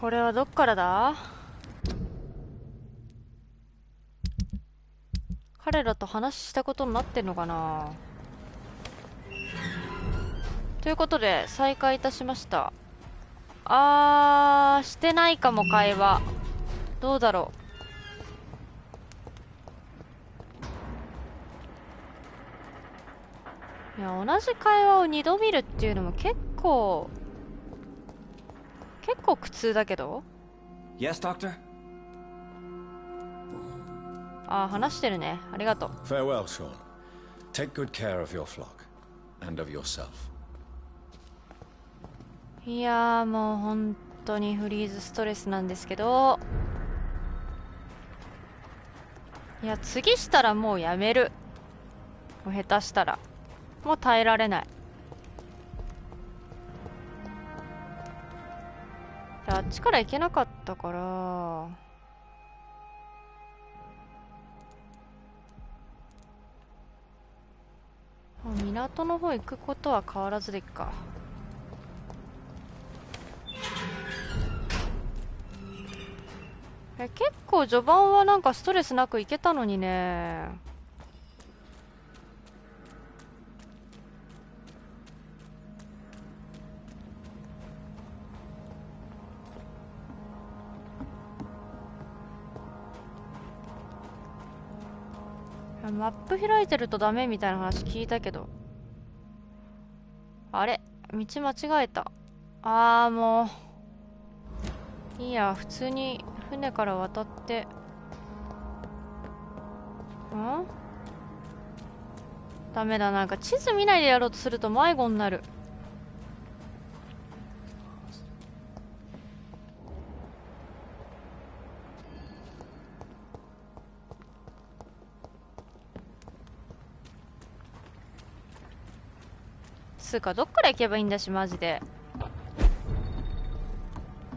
これはどっからだ？彼らと話したことになってんのかな？ということで再開いたしました。してないかも。会話どうだろう。いや、同じ会話を2度見るっていうのも結構苦痛だけど。 Yes, Doctor? 話してるね。ありがとう。 Farewell, Sean. Take good care of your flock and of yourself. いやー、もう本当にフリーズストレスなんですけど、いや、次したらもうやめる。もう下手したらもう耐えられない。あっちから行けなかったから、港の方行くことは変わらずでいっか。結構序盤はなんかストレスなく行けたのにね。マップ開いてるとダメみたいな話聞いたけど、あれ道間違えた。もういいや、普通に船から渡って。ダメだ。なんか地図見ないでやろうとすると迷子になる。つうかどっから行けばいいんだし、マジで。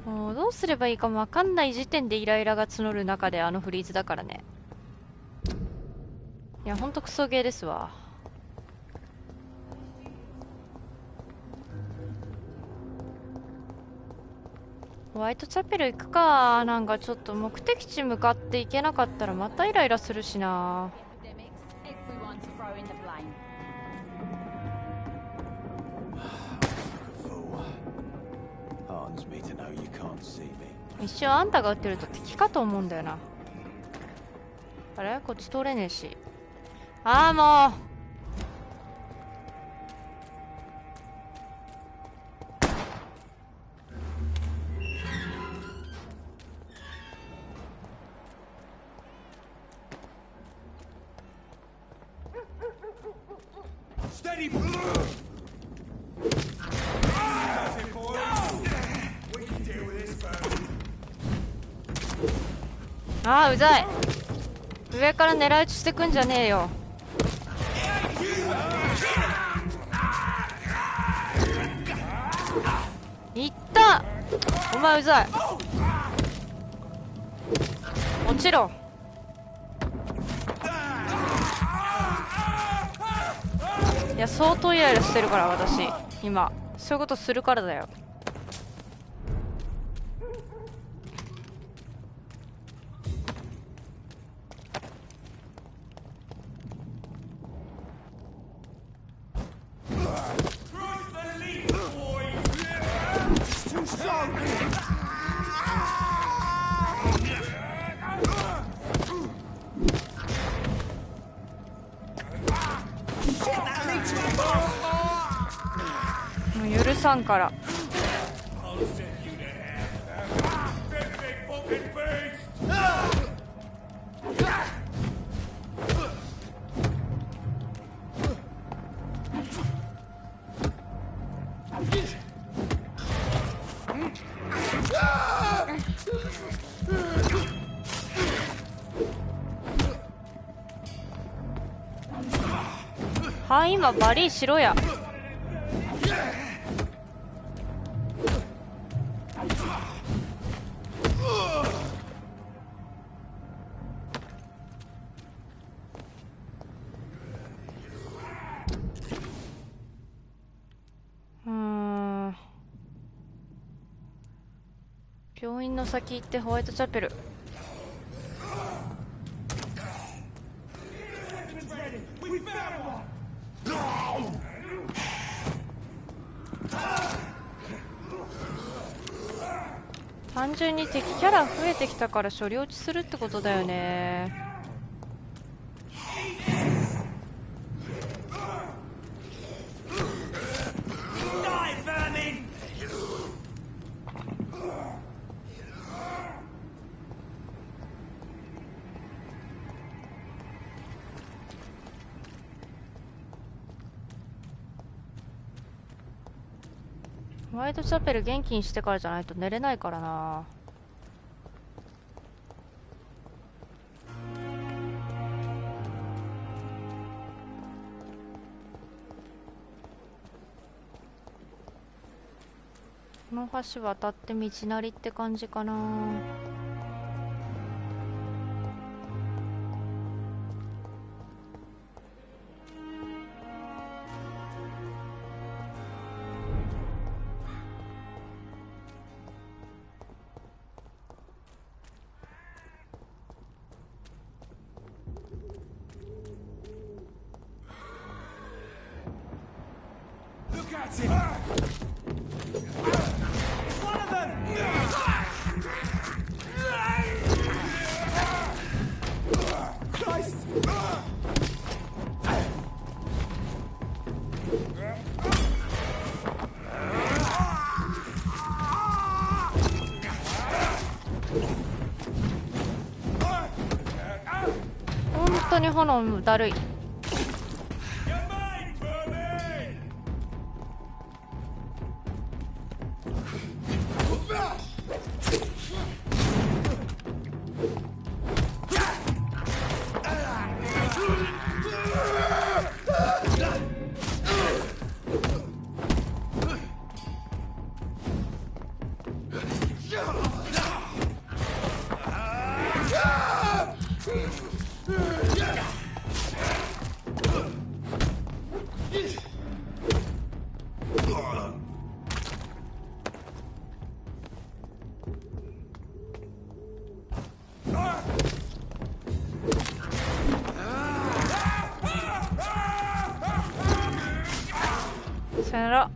もうどうすればいいかも分かんない時点でイライラが募る中でフリーズだからね。いや、ほんとクソゲーですわ。ホワイトチャペル行くか。なんかちょっと目的地向かって行けなかったらまたイライラするしな。一瞬あんたが撃ってると敵かと思うんだよな。あれこっち通れねえし。もううざい。上から狙い撃ちしてくんじゃねえよ。いった。お前うざい。落ちろ。いや、相当イライラしてるから私今。そういうことするからだよ。もう許さんから。今バリーしろや。病院の先行ってホワイトチャペル。単純に敵キャラ増えてきたから処理落ちするってことだよね。ホワイトチャペル元気にしてからじゃないと寝れないからな。この橋渡って道なりって感じかな。本当に炎だるい。さよなら。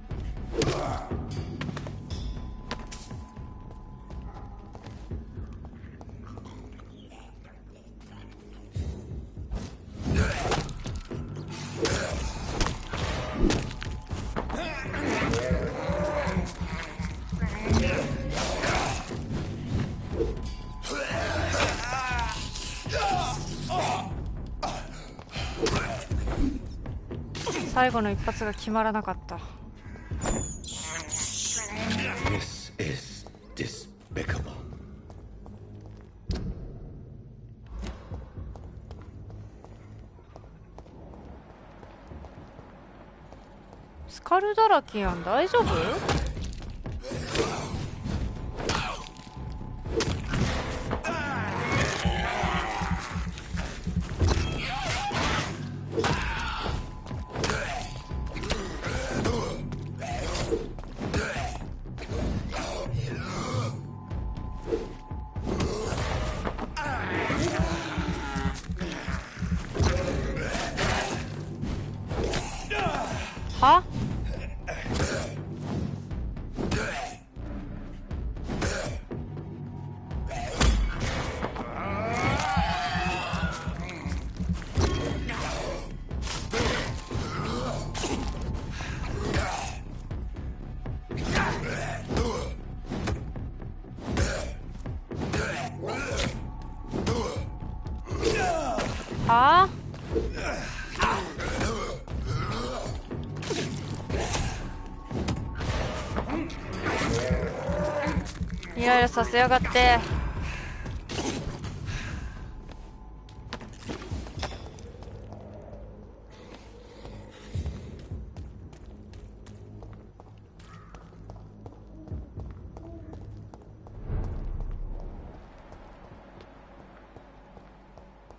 最後の一発が決まらなかった。This is despicable. スカルだらけやん。大丈夫？は？は？イライラさせやがって。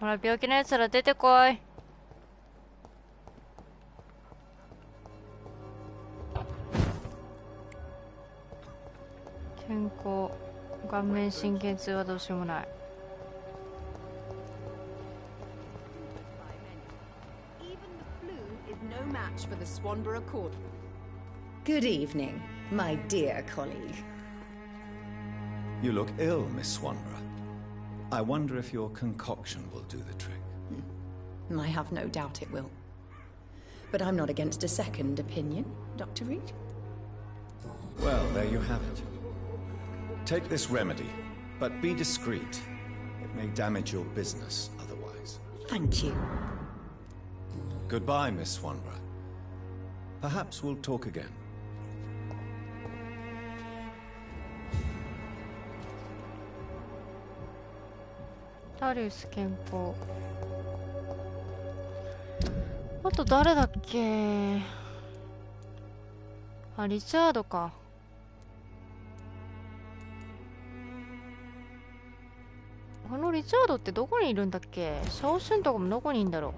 ほら、病気のやつら出てこい。健康顔面神経痛はどうしようもない。Good evening, my dear colleague. You look ill, Miss Swanborough. I wonder if your concoction will do the trick. I have no doubt it will. But I'm not against a second opinion, Dr. Reed. Well, there you have it. Take this remedy, but be discreet. It may damage your business otherwise. Thank you. Goodbye, Miss Swanborough. Perhaps we'll talk again. タリウス健康。あと誰だっけ。あ、リチャードか。このリチャードってどこにいるんだっけ。シャオシュンとかもどこにいるんだろう。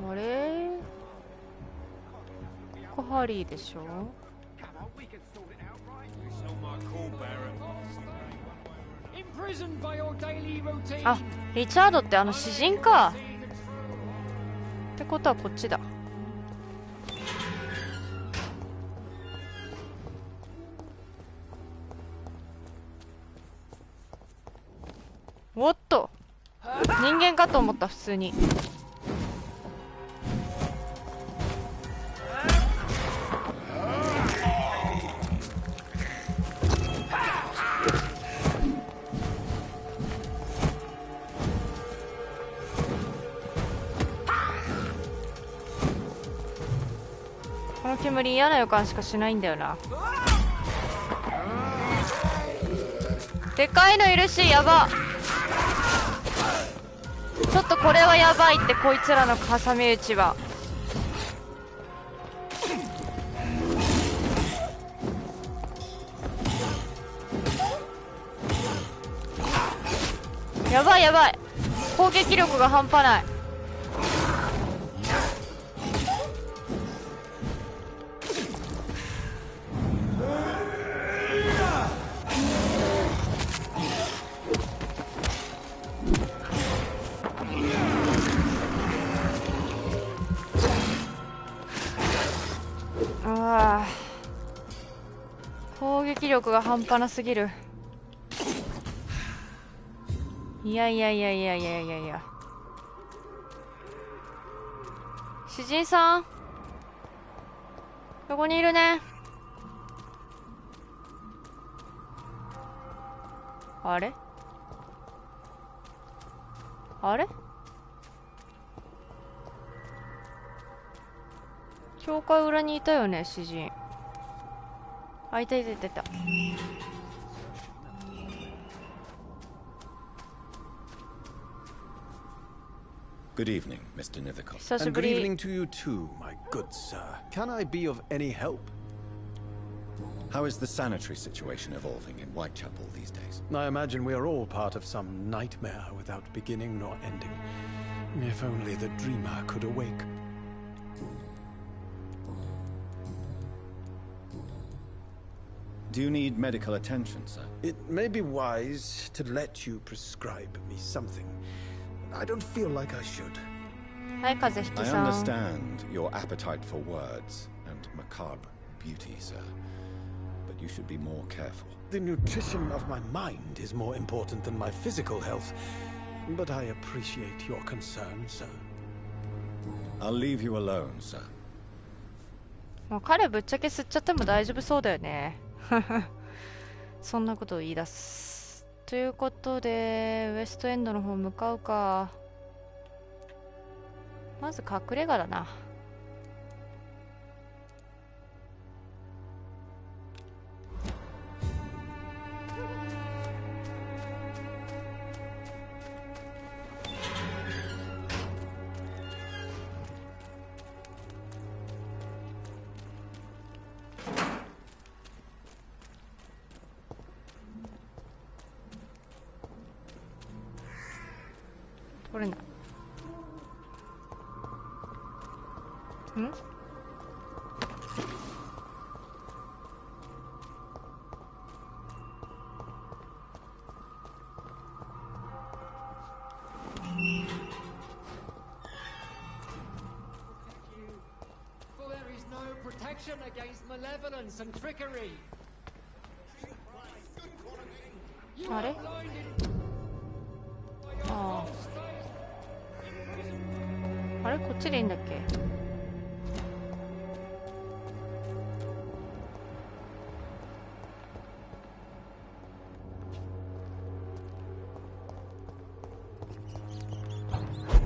あれここハリーでしょ。あ、リチャードってあの詩人か。ってことはこっちだ。おっと、人間かと思った。普通に。この煙嫌な予感しかしないんだよな。でかいのいるし、やば。ちょっとこれはやばいって、こいつらの挟み撃ちは。やばいやばい、攻撃力が半端ない。攻撃力が半端なすぎる。いやいやいやいやいやいやいや。詩人さんどこにいるね。あれあれ、教会裏にいたよね、詩人。あ、いたいたいたいた。Good evening, Mr. Nithikoff. 久し And ぶ good り。 evening to you too, my good sir. Can I be of any help? How is the sanitary situation evolving in Whitechapel these days? I imagine we are all part of some nightmare without beginning nor ending. If only the dreamer could awake. Do you need medical attention, sir? It may be wise to let you prescribe me something. I don't feel like I should. はい、風邪ひ I きさん。 understand your appetite for words and macabre beauty, sir. But you should be more careful. The nutrition of my mind is more important than my physical health. But I appreciate your concern, sir. I'll leave you alone, sir. もう彼ぶっちゃけ吸っちゃっても大丈夫そうだよね。そんなことを言い出す。ということでウエストエンドの方向かうか。まず隠れ家だな。取れない。ん？あれ？ああ。あれこっちでいいんだっけ？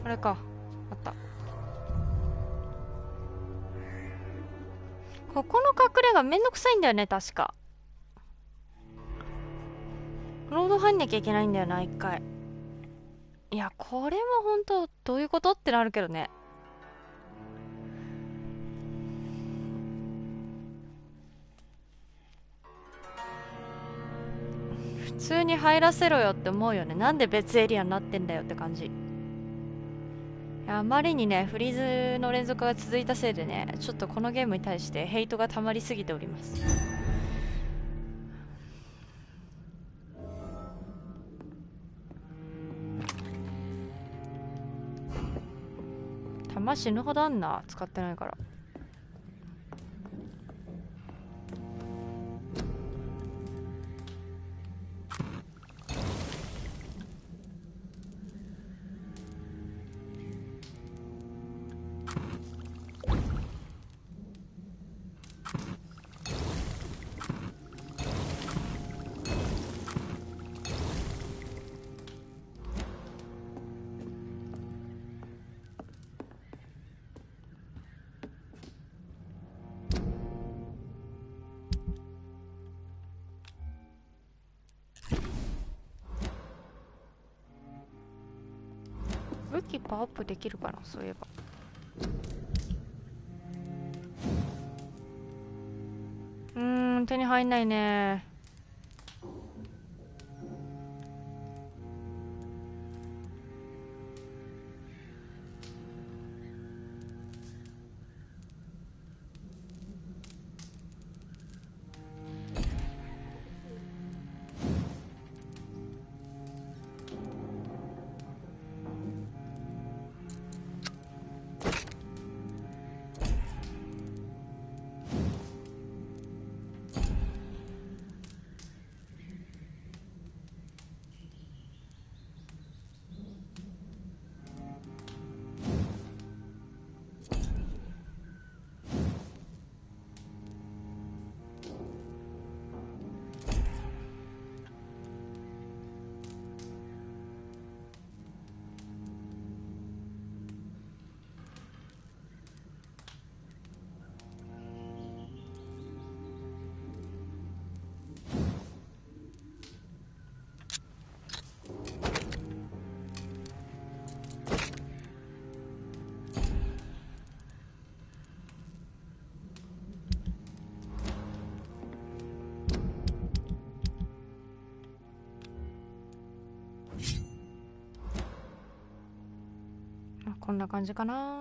あれか。あった。ここの隠れがめんどくさいんだよね、確か。ロード入んなきゃいけないんだよな、一回。いや、これも本当どういうことってなるけどね。普通に入らせろよって思うよね。なんで別エリアになってんだよって感じ。いや、あまりにね、フリーズの連続が続いたせいでね、ちょっとこのゲームに対してヘイトが溜まりすぎております。弾死ぬほどあんな、使ってないから。武器パワーアップできるかな、そういえば。手に入んないね。こんな感じかな。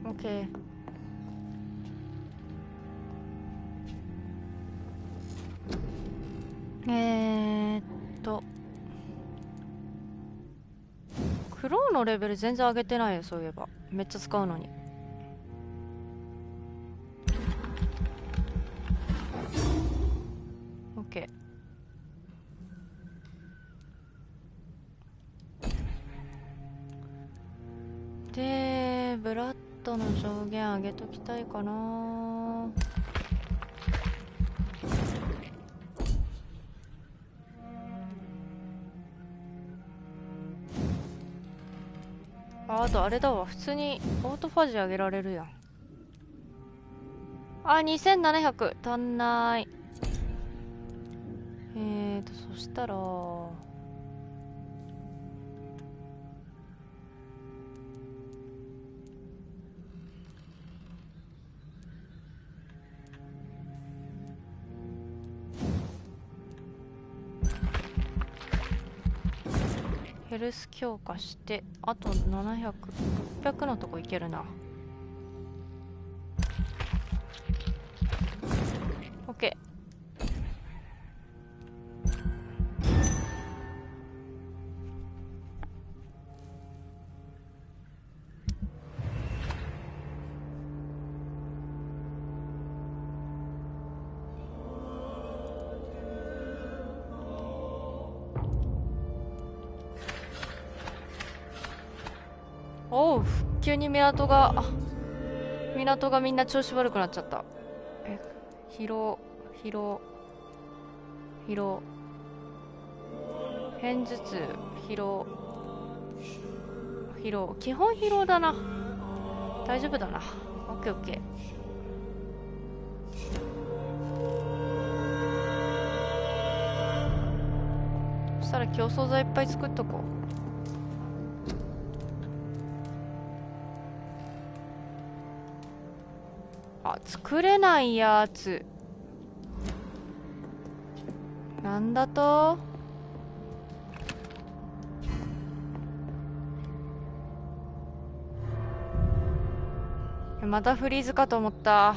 OK。クローのレベル全然上げてないよ、そういえば。めっちゃ使うのに。OK。で、ブラッドの上限上げときたいかな。あとあれだわ、普通にオートファジー上げられるやん。2700足んない。そしたらヘルス強化して、あと700、600のとこいけるな。OK。おう、急に港がみんな調子悪くなっちゃった。疲労、片頭痛、疲労、基本疲労だな。大丈夫だな。オッケーオッケー。そしたら競争剤いっぱい作っとこう。あ、作れないやつなんだと。またフリーズかと思った。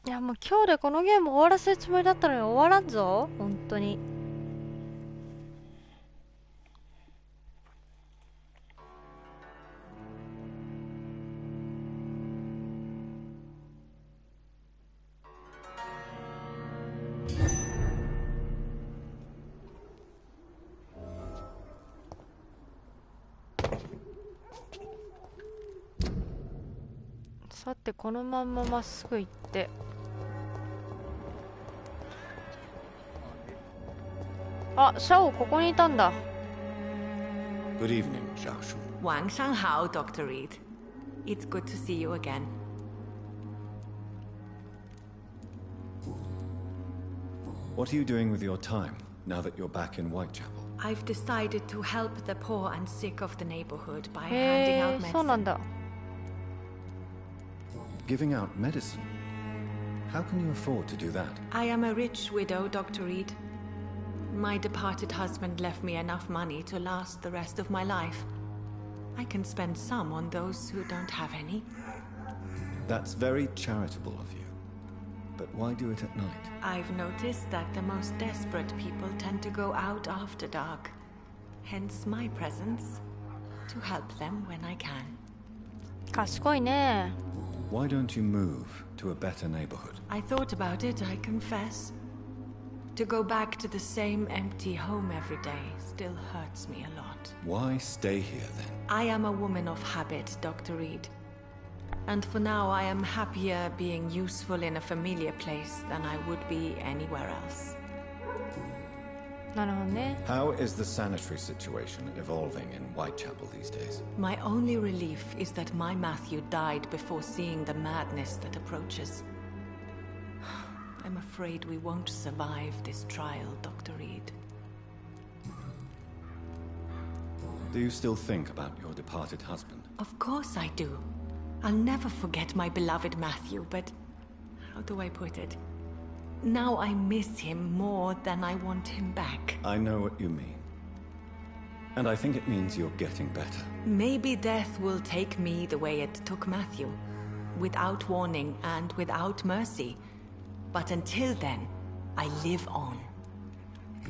いやもう今日でこのゲーム終わらせるつもりだったのに終わらんぞ本当に。さてこのまんままっすぐ行って、あ、シャオここにいたんだ。 Good evening, Xiao Shu. 晚上好, Dr. Reed. It's good to see you again. What are you doing with your time now that you're back in Whitechapel? I've decided to help the poor and sick of the neighborhood by へ handing out え、そうなん medicine. だ。 Giving out medicine? How can you afford to do that? I am a rich widow, Dr. Reed. My departed husband left me enough money to last the rest of my life. I can spend some on those who don't have any. That's very charitable of you. But why do it at night? I've noticed that the most desperate people tend to go out after dark. Hence my presence, to help them when I can. 賢いね。 Why don't you move to a better neighborhood? I thought about it, I confess. To go back to the same empty home every day still hurts me a lot. Why stay here then? I am a woman of habit, Dr. Reed. And for now, I am happier being useful in a familiar place than I would be anywhere else. なるほどね。 How is the sanitary situation evolving in Whitechapel these days? My only relief is that my Matthew died before seeing the madness that approaches. I'm afraid we won't survive this trial, Dr. Reed. Do you still think about your departed husband? Of course I do. I'll never forget my beloved Matthew, but how do I put it? Now I miss him more than I want him back. I know what you mean. And I think it means you're getting better. Maybe death will take me the way it took Matthew, without warning and without mercy. But until then, I live on.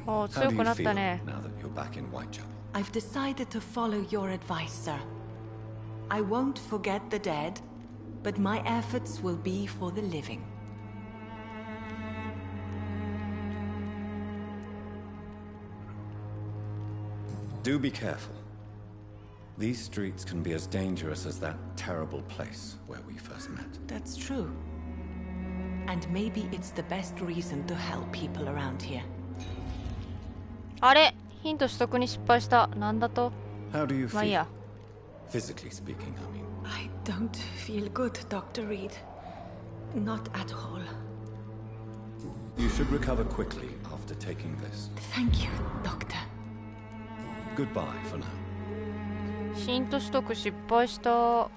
お、 How 強 do く you なった feel ね。 now that you're back in Whitechapel? I've decided to follow your advice, sir. I won't forget the dead, but my efforts will be for the living. Do be careful. These streets can be as dangerous as that terrible place where we first met. That's true. And maybe it's the best reason to help people around here. あれ、ヒント取得に失敗した。なんだと。 How do you まあいい feel? や。 Physically speaking, I mean. I don't feel good, Dr. Reed. Not at all. You should recover quickly after taking this. Thank you, Doctor. Goodbye for now. ヒント取得失敗した。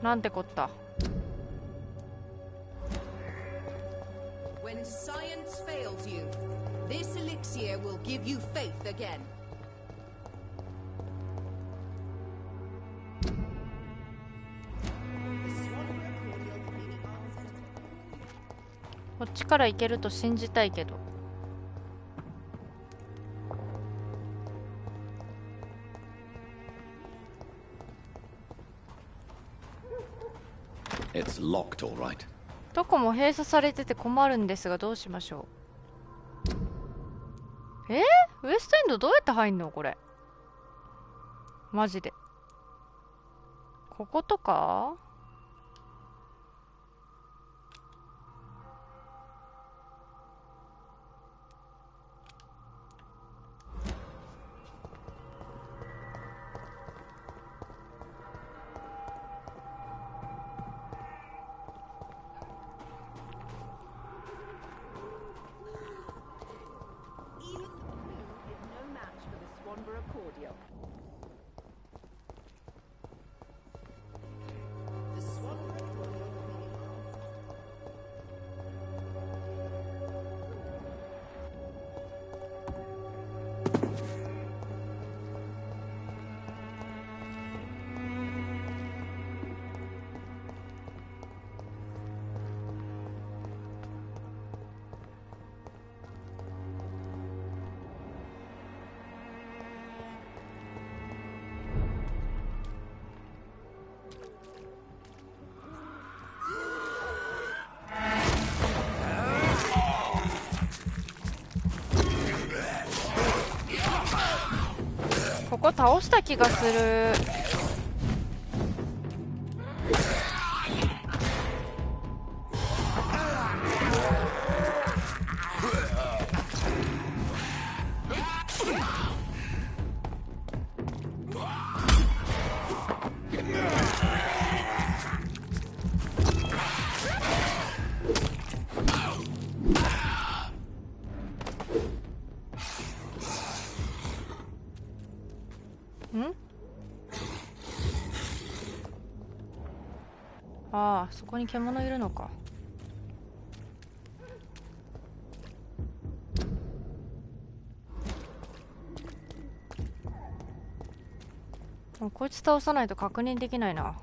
なんてこった。 When science fails you, this elixir will give you faith again. こっちから行けると信じたいけど。 It's locked, all right. どこも閉鎖されてて困るんですがどうしましょう。ウエストエンドどうやって入んのこれ。マジで。こことか。ここ倒した気がする。ああ、そこに獣いるのか。もうこいつ倒さないと確認できないな。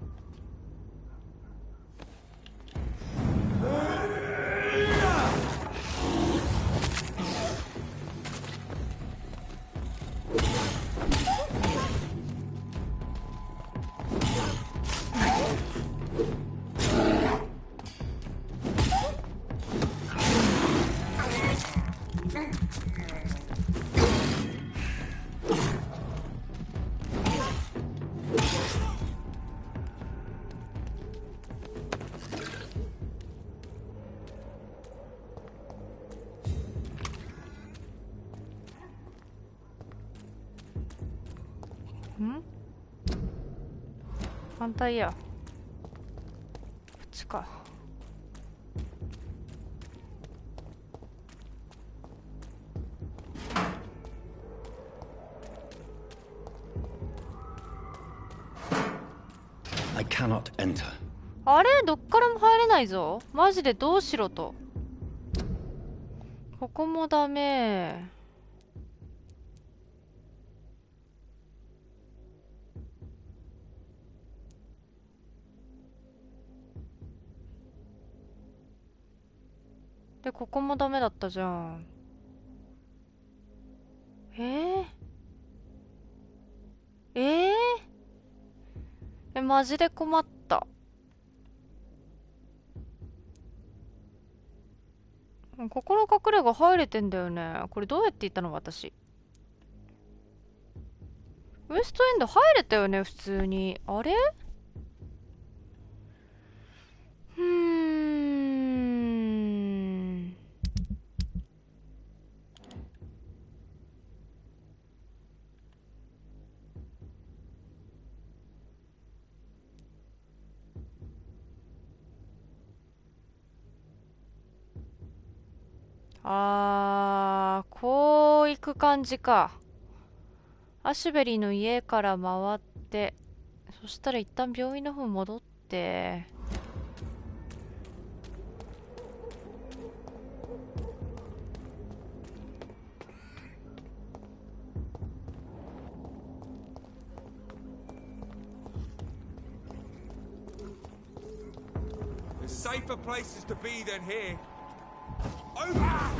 反対や。こっちか。I cannot enter. あれ、どっからも入れないぞ。マジでどうしろと。ここもダメ。で、ここもダメだったじゃん。マジで困った。ここの隠れ家入れてんだよね。これどうやって行ったの私。ウエストエンド入れたよね普通に。あれこう行く感じか。アシュベリーの家から回って、そしたら一旦病院の方戻って、Safer places to be than here. Over!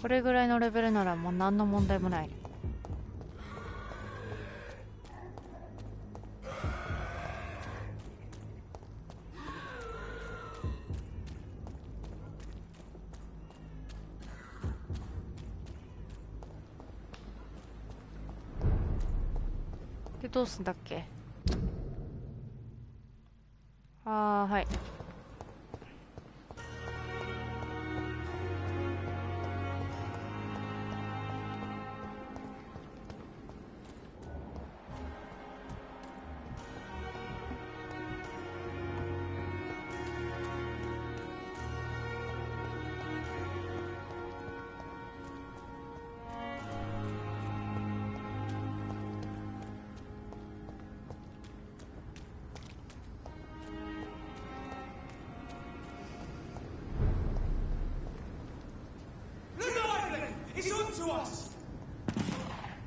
これぐらいのレベルならもう何の問題もない。でどうすんだっけ。はい。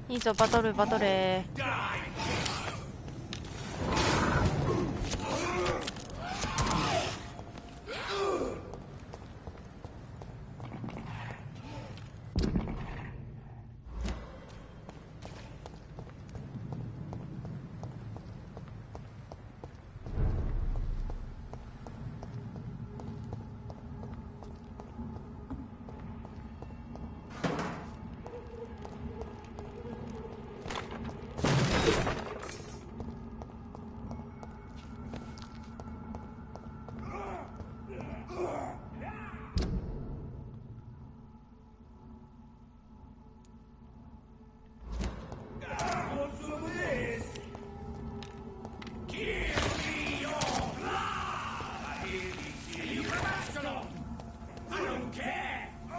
いいぞ、バトルバトル。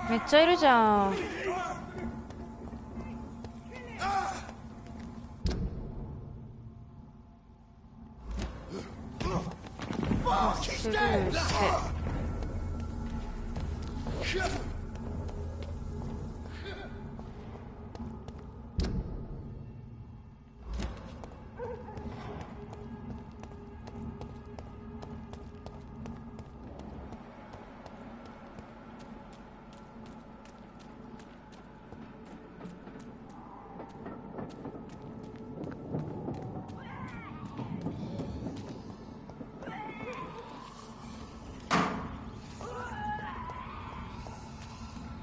めっちゃいるじゃん。スルーして。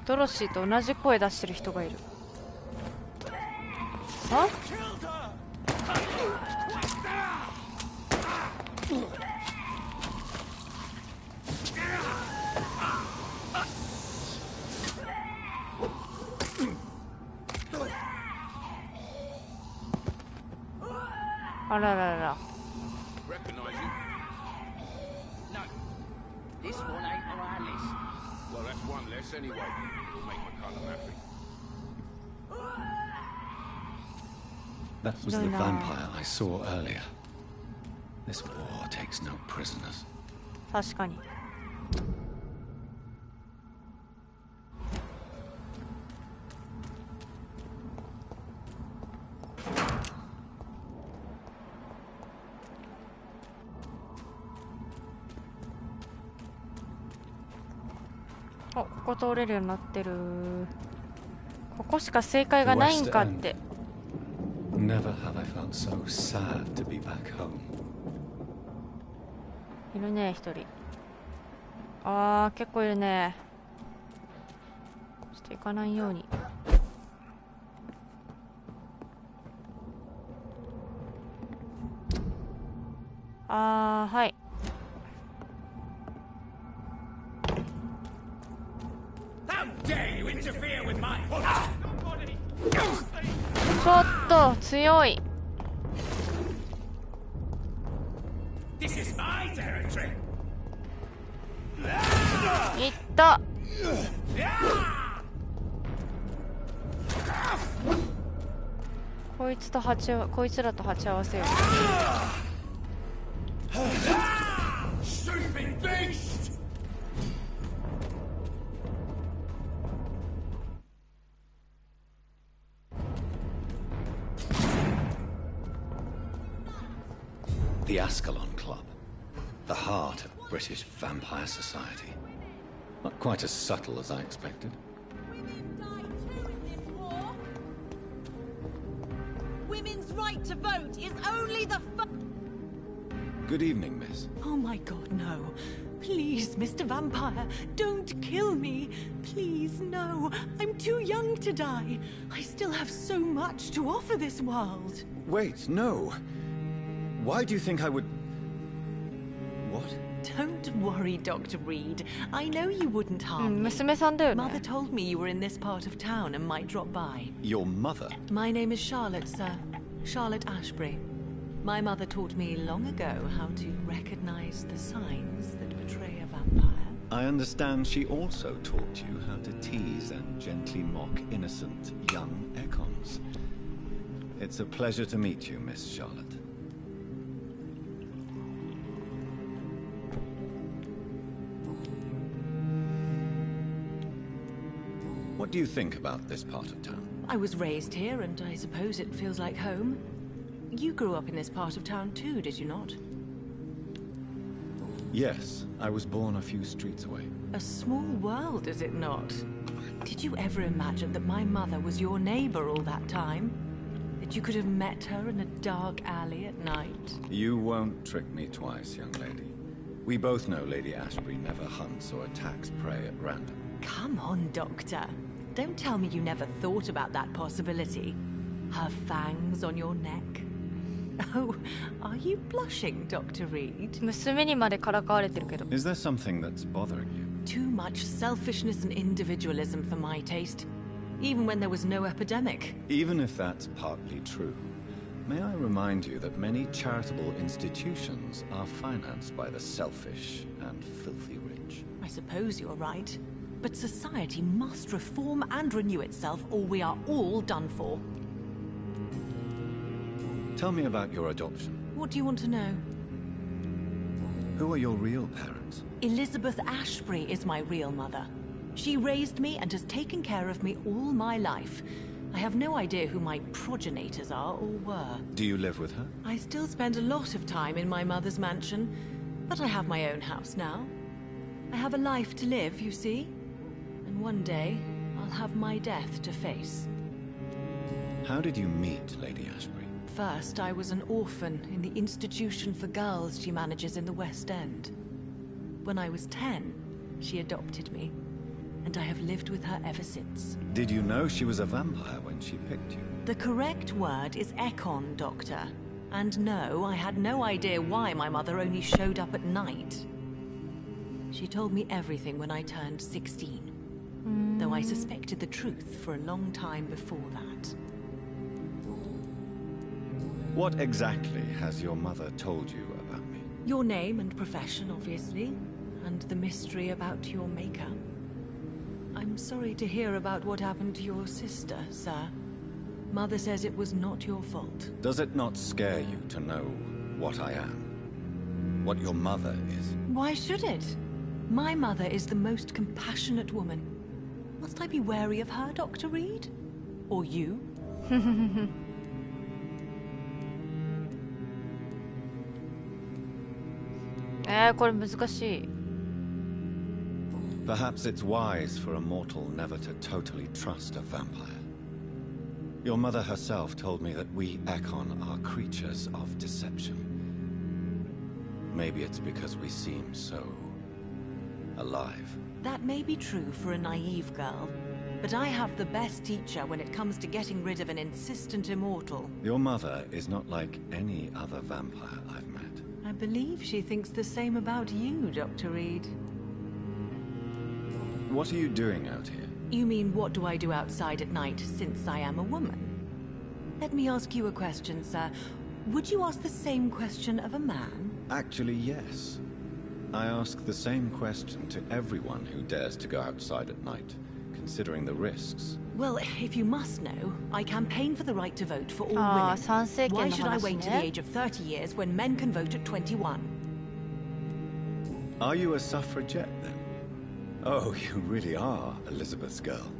ドロシーと同じ声出してる人がいる。あ？あららら。Anyway, it'll make McCullum happy. That was the vampire I saw earlier. This war takes no prisoners. 確かに。ここ通れるようになってる。ここしか正解がないんかって。Never have I felt so sad to be back home. いるね、一人。あー、結構いるね。ちょっと行かないように。あー、はい。ちょっと強い。いった。こいつらと鉢合わせよう。The Ascalon Club, the heart of British vampire society. Not quite as subtle as I expected. Women's right to vote is only the Good evening, miss. Oh my god, no. Please, Mr. Vampire, don't kill me. Please, no. I'm too young to die. I still have so much to offer this world. Wait, no. Why do you think I would... What? Don't worry, Dr. Reed. I know you wouldn't harm me. 娘さんだよね。 Mother told me you were in this part of town and might drop by. Your mother? My name is Charlotte, sir. Charlotte Ashbury. My mother taught me long ago how to recognize the signs that betray a vampire. I understand she also taught you how to tease and gently mock innocent young Ekons. It's a pleasure to meet you, Miss Charlotte. What do you think about this part of town? I was raised here, and I suppose it feels like home. You grew up in this part of town too, did you not? Yes, I was born a few streets away. A small world, is it not? Did you ever imagine that my mother was your neighbor all that time? That you could have met her in a dark alley at night? You won't trick me twice, young lady. We both know Lady Ashbury never hunts or attacks prey at random. Come on, Doctor. Don't tell me you never thought about that possibility. Her fangs on your neck. Oh, are you blushing, Dr. Reed? 娘にまでからかわれてるけど。 Is there something that's bothering you? Too much selfishness and individualism for my taste. Even when there was no epidemic. Even if that's partly true, may I remind you that many charitable institutions are financed by the selfish and filthy rich. I suppose you're right. But society must reform and renew itself, or we are all done for. Tell me about your adoption. What do you want to know? Who are your real parents? Elizabeth Ashbury is my real mother. She raised me and has taken care of me all my life. I have no idea who my progenitors are or were. Do you live with her? I still spend a lot of time in my mother's mansion, but I have my own house now. I have a life to live, you see. And one day, I'll have my death to face. How did you meet Lady Ashbury? First, I was an orphan in the institution for girls she manages in the West End. When I was 10, she adopted me, and I have lived with her ever since. Did you know she was a vampire when she picked you? The correct word is Ekon, Doctor. And no, I had no idea why my mother only showed up at night. She told me everything when I turned 16. Though I suspected the truth for a long time before that. What exactly has your mother told you about me? Your name and profession, obviously, and the mystery about your maker. I'm sorry to hear about what happened to your sister, sir. Mother says it was not your fault. Does it not scare you to know what I am? What your mother is? Why should it? My mother is the most compassionate woman. Must I be wary of her, Dr. Reed? Or you?これ難しい。Perhaps it's wise for a mortal never to totally trust a vampire. Your mother herself told me that we Ekon are creatures of deception. Maybe it's because we seem so alive. That may be true for a naive girl, but I have the best teacher when it comes to getting rid of an insistent immortal. Your mother is not like any other vampire I've met. I believe she thinks the same about you, Dr. Reed. What are you doing out here? You mean what do I do outside at night since I am a woman? Let me ask you a question, sir. Would you ask the same question of a man? Actually, yes. I ask the same question to everyone who dares to go outside at night, considering the risks. Well, if you must know, I campaign for the right to vote for all Ah, women. 参政権の話ね。 Why should I wait to the age of 30 years when men can vote at 21? Are you a suffragette, then? Oh, you really are Elizabeth's girl.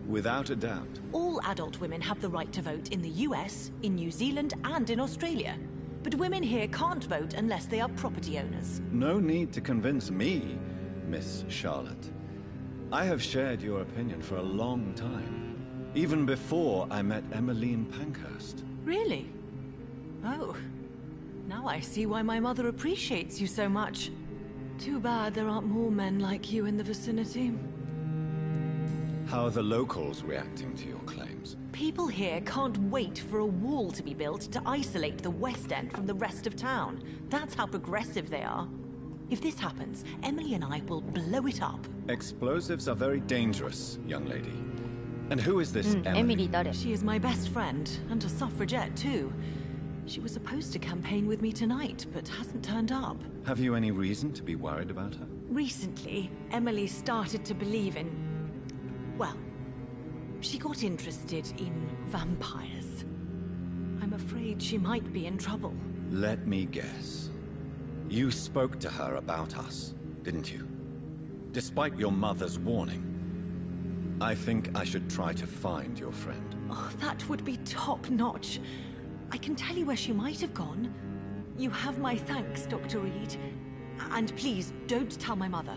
Without a doubt. All adult women have the right to vote in the US, in New Zealand, and in Australia. But women here can't vote unless they are property owners. No need to convince me, Miss Charlotte. I have shared your opinion for a long time. Even before I met Emmeline Pankhurst. Really? Oh. Now I see why my mother appreciates you so much. Too bad there aren't more men like you in the vicinity. How are the locals reacting to your claims? People here can't wait for a wall to be built to isolate the West End from the rest of town. That's how progressive they are. If this happens, Emily and I will blow it up. Explosives are very dangerous, young lady. And who is this Emily? 誰 She is my best friend, and a suffragette too. She was supposed to campaign with me tonight, but hasn't turned up. Have you any reason to be worried about her? Recently, Emily started to believe in... well, she got interested in vampires. I'm afraid she might be in trouble. Let me guess. You spoke to her about us, didn't you? Despite your mother's warning. I think I should try to find your friend. Oh, that would be top-notch. I can tell you where she might have gone. You have my thanks, Dr. Reed. And please, don't tell my mother.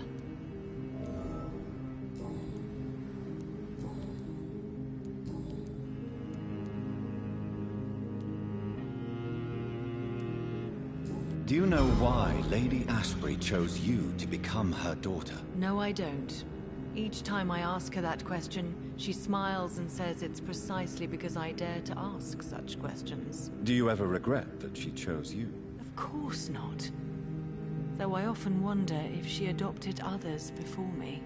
Do you know why Lady Ashbury chose you to become her daughter? No, I don't. Each time I ask her that question, she smiles and says it's precisely because I dare to ask such questions. Do you ever regret that she chose you? Of course not. Though I often wonder if she adopted others before me.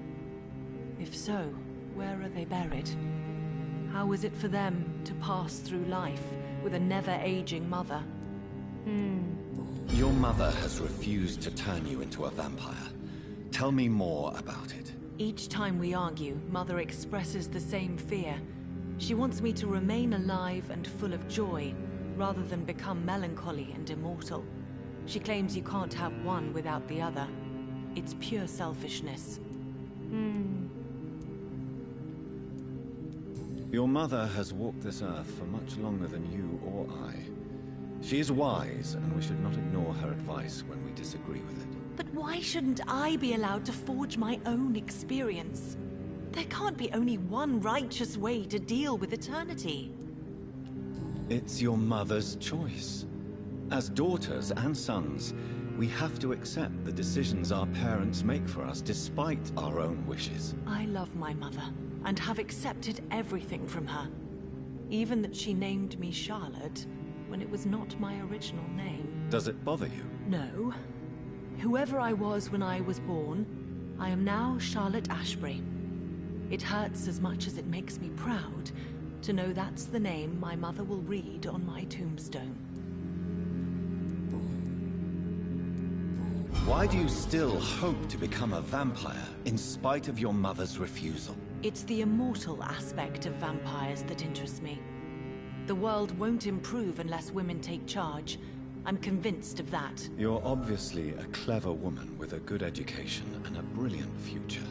If so, where are they buried? How was it for them to pass through life with a never-aging mother? Your mother has refused to turn you into a vampire. Tell me more about it. Each time we argue, Mother expresses the same fear. She wants me to remain alive and full of joy, rather than become melancholy and immortal. She claims you can't have one without the other. It's pure selfishness. Your mother has walked this earth for much longer than you or I. She is wise, and we should not ignore her advice when we disagree with it. But why shouldn't I be allowed to forge my own experience? There can't be only one righteous way to deal with eternity. It's your mother's choice. As daughters and sons, we have to accept the decisions our parents make for us despite our own wishes. I love my mother, and have accepted everything from her. Even that she named me Charlotte, when it was not my original name. Does it bother you? No. Whoever I was when I was born, I am now Charlotte Ashbury. It hurts as much as it makes me proud to know that's the name my mother will read on my tombstone. Why do you still hope to become a vampire in spite of your mother's refusal? It's the immortal aspect of vampires that interests me. The world won't improve unless women take charge. I'm convinced of that. You're obviously a clever woman with a good education and a brilliant future.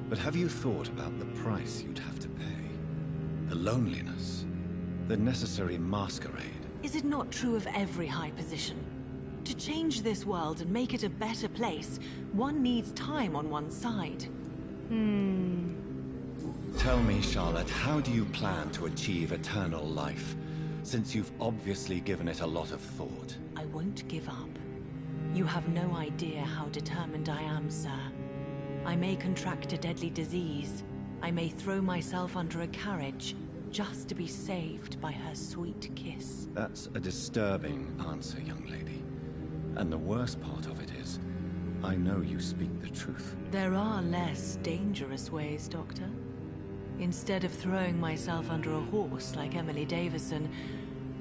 But have you thought about the price you'd have to pay? The loneliness, the necessary masquerade. Is it not true of every high position? To change this world and make it a better place, one needs time on one's side. Tell me, Charlotte, how do you plan to achieve eternal life, since you've obviously given it a lot of thought? I won't give up. You have no idea how determined I am, sir. I may contract a deadly disease. I may throw myself under a carriage, just to be saved by her sweet kiss. That's a disturbing answer, young lady. And the worst part of it is, I know you speak the truth. There are less dangerous ways, Doctor. Instead of throwing myself under a horse like Emily Davison,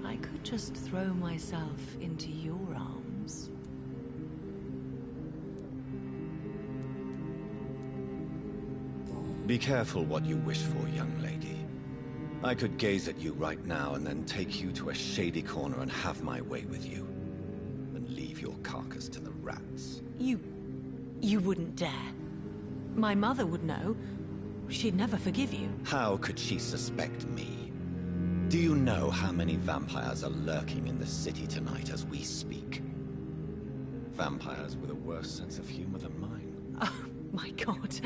I could just throw myself into your arms. Be careful what you wish for, young lady. I could gaze at you right now and then take you to a shady corner and have my way with you. And leave your carcass to the rats. You wouldn't dare. My mother would know. She'd never forgive you. How could she suspect me? Do you know how many vampires are lurking in the city tonight as we speak? Vampires with a worse sense of humor than mine. Oh, my God.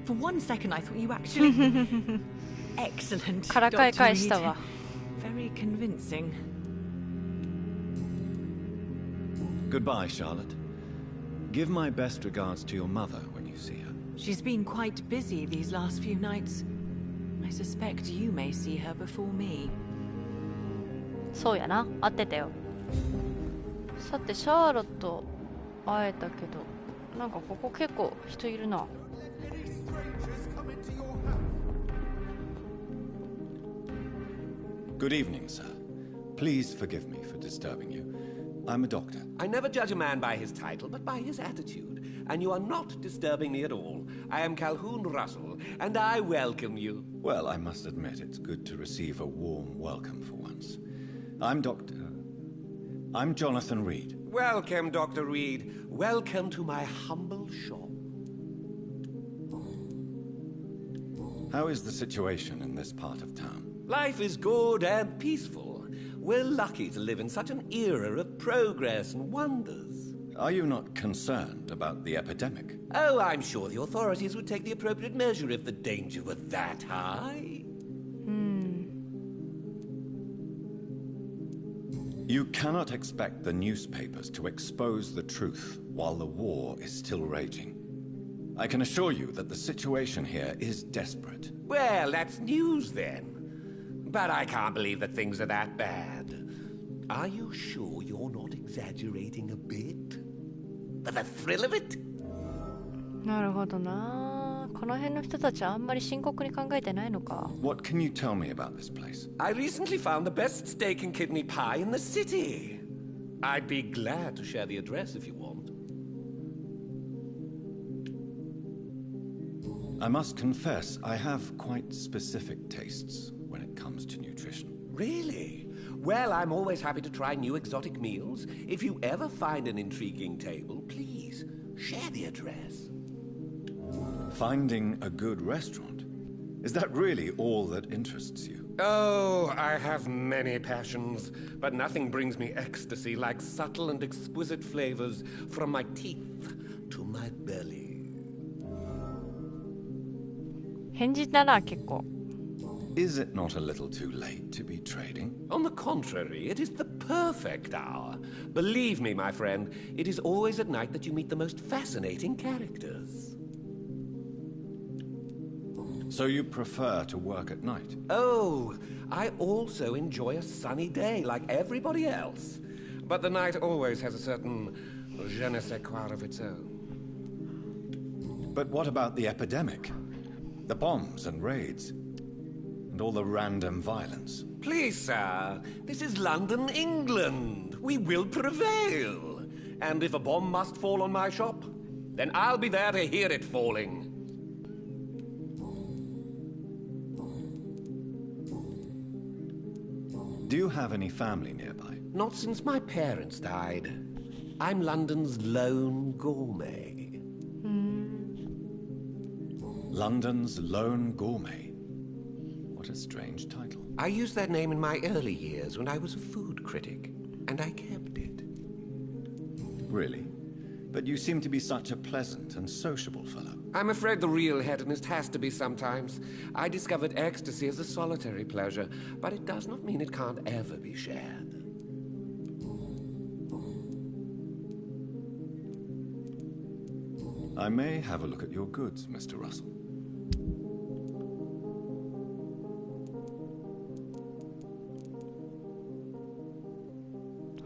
For one second I thought you actually... Excellent, Dr. Reed. Very convincing. Goodbye, Charlotte. Give my best regards to your mother when you see her. She's been quite busy these last few nights. I suspect you may see her before me. そうやな、会ってたよ。さて、シャーロット会えたけど、なんかここ結構人いるな。Good evening, sir. Please forgive me for disturbing you. I'm a doctor. I never judge a man by his title, but by his attitude. And you are not disturbing me at all. I am Calhoun Russell, and I welcome you. Well, I must admit it's good to receive a warm welcome for once. I'm Jonathan Reed. Welcome, Dr. Reed. Welcome to my humble shop. How is the situation in this part of town? Life is good and peaceful. We're lucky to live in such an era of progress and wonders. Are you not concerned about the epidemic? Oh, I'm sure the authorities would take the appropriate measure if the danger were that high. You cannot expect the newspapers to expose the truth while the war is still raging. I can assure you that the situation here is desperate. Well, that's news then. But I can't believe that things are that bad. Are you sure you're not exaggerating a bit? For the thrill of it? なるほどな。この辺の人たちはあんまり深刻に考えてないのか。What can you tell me about this place? I recently found the best steak and kidney pie in the city. I'd be glad to share the address if you want. I must confess, I have quite specific tastes when it comes to nutrition. Really? Well, I'm always happy to try new exotic meals. If you ever find an intriguing table, please share the address. Finding a good restaurant? Is that really all that interests you? Oh, I have many passions, but nothing brings me ecstasy like subtle and exquisite flavors from my teeth to my belly. 変人だな、結構。Is it not a little too late to be trading? On the contrary, it is the perfect hour. Believe me, my friend, it is always at night that you meet the most fascinating characters. So you prefer to work at night? Oh, I also enjoy a sunny day like everybody else. But the night always has a certain je ne sais quoi of its own. But what about the epidemic? The bombs and raids? And all the random violence? Please, sir, this is London, England. We will prevail. And if a bomb must fall on my shop, then I'll be there to hear it falling. Do you have any family nearby? Not since my parents died. I'm London's lone gourmet. London's lone gourmet? What a strange title. I used that name in my early years when I was a food critic, and I kept it. Really? But you seem to be such a pleasant and sociable fellow. I'm afraid the real hedonist has to be sometimes. I discovered ecstasy as a solitary pleasure, but it does not mean it can't ever be shared. I may have a look at your goods, Mr. Russell.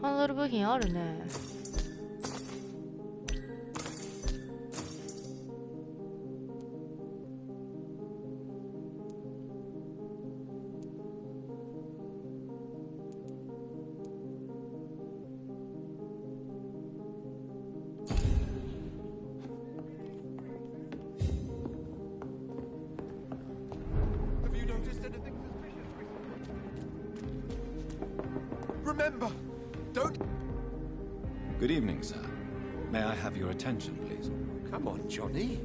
handle 部品あるね。Remember, don't... Good evening, sir. May I have your attention, please? Come on, Johnny.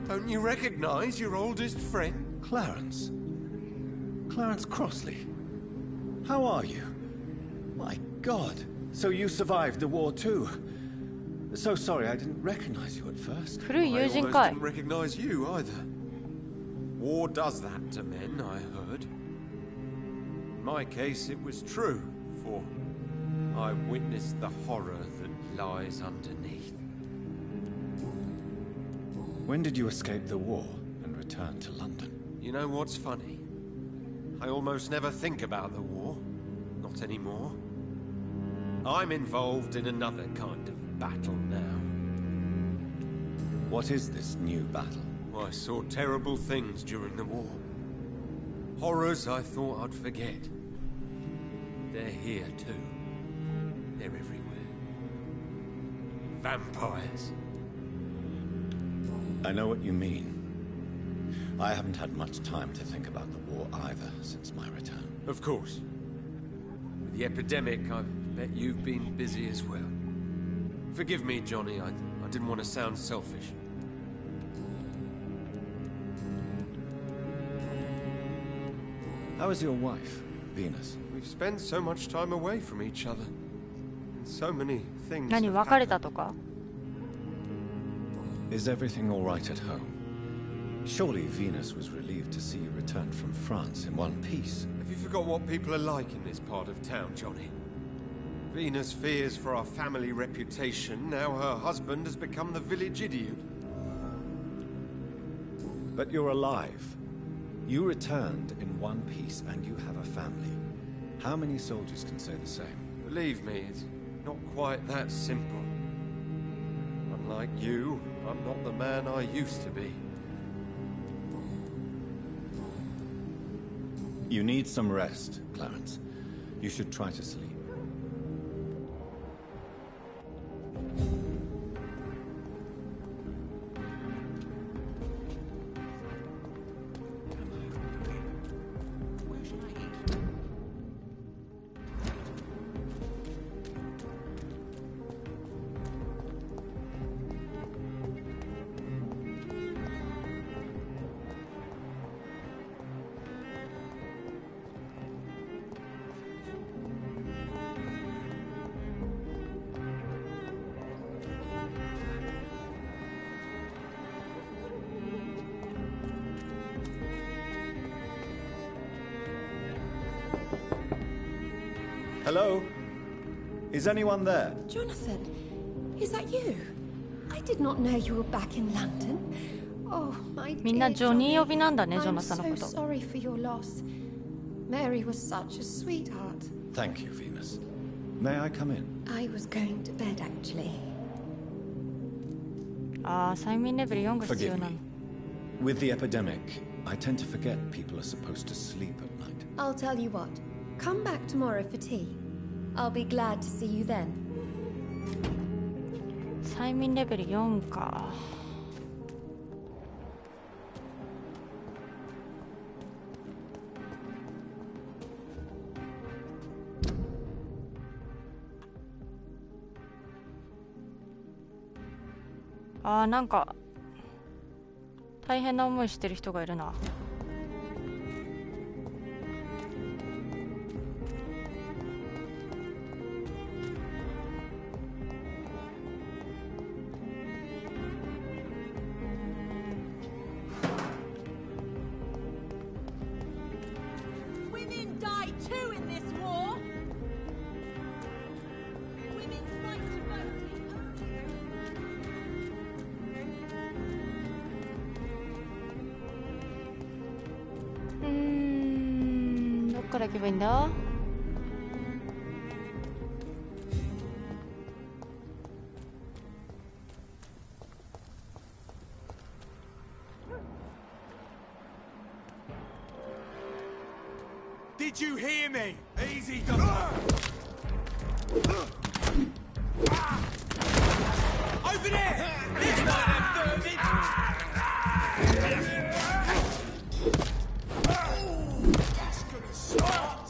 Don't you recognize your oldest friend? Clarence. Clarence Crossley. How are you? My God. So you survived the war too. So sorry I didn't recognize you at first. 古い友人 I かい。 almost didn't recognize you either. War does that to men, I heard. In my case, it was true, for I witnessed the horror that lies underneath. When did you escape the war and return to London? You know what's funny? I almost never think about the war. Not anymore. I'm involved in another kind of battle now. What is this new battle? I saw terrible things during the war. Horrors I thought I'd forget. They're here too. They're everywhere. Vampires. I know what you mean. I haven't had much time to think about the war either since my return. Of course. With the epidemic, I bet you've been busy as well. Forgive me, Johnny. I didn't want to sound selfish. How is your wife, Venus? We've spent so much time away from each other. And so many things. 何 have 別れた happened. とか Is everything all right at home? Surely Venus was relieved to see you return from France in one piece. Have you forgot what people are like in this part of town, Johnny? Venus fears for our family reputation. Now her husband has become the village idiot. But you're alive. You returned in one piece and you have a family. How many soldiers can say the same? Believe me, it's not quite that simple. Unlike you, I'm not the man I used to be. You need some rest, Clarence. You should try to sleep. Hello? Is anyone there? Jonathan, is that you? I did not know you were back in London. Oh, my dear みんなジョニー呼びなんだね、 Johnny. ジョナ I'm サンの so こと。 sorry for your loss. Mary was such a sweetheart. Thank you, Venus. May I come in? I was going to bed, actually. ああ、催眠レベル4が必要 Forgive なの me. With the epidemic, I tend to forget people are supposed to sleep at night. I'll tell you what. Come back tomorrow for tea. I'll be glad to see you then. 催眠レベル4か。あー、なんか大変な思いしてる人がいるな。die too in this war. Women's right to vote is only... どっから行けばいいんだ。Did you hear me? Easy, Over there! This might have turned it! That's gonna start!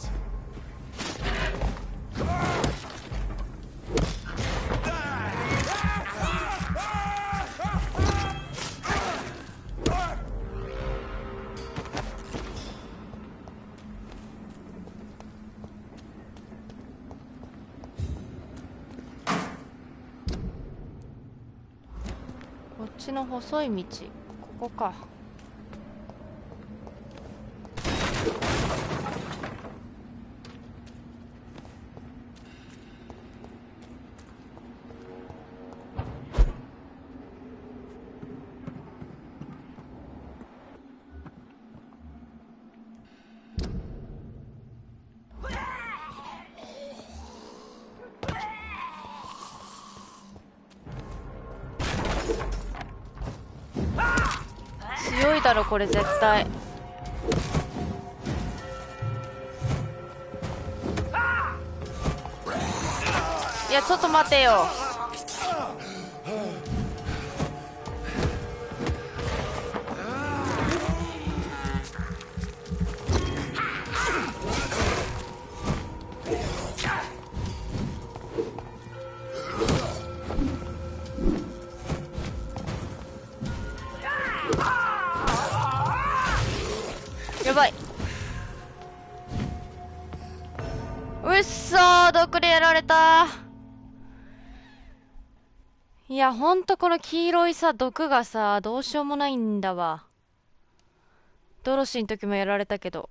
こっちの細い道、ここか。強いだろこれ絶対。いやちょっと待てよ。やばい。うっそー、毒でやられた。いやほんとこの黄色いさ毒がさどうしようもないんだわ。ドロシーの時もやられたけど。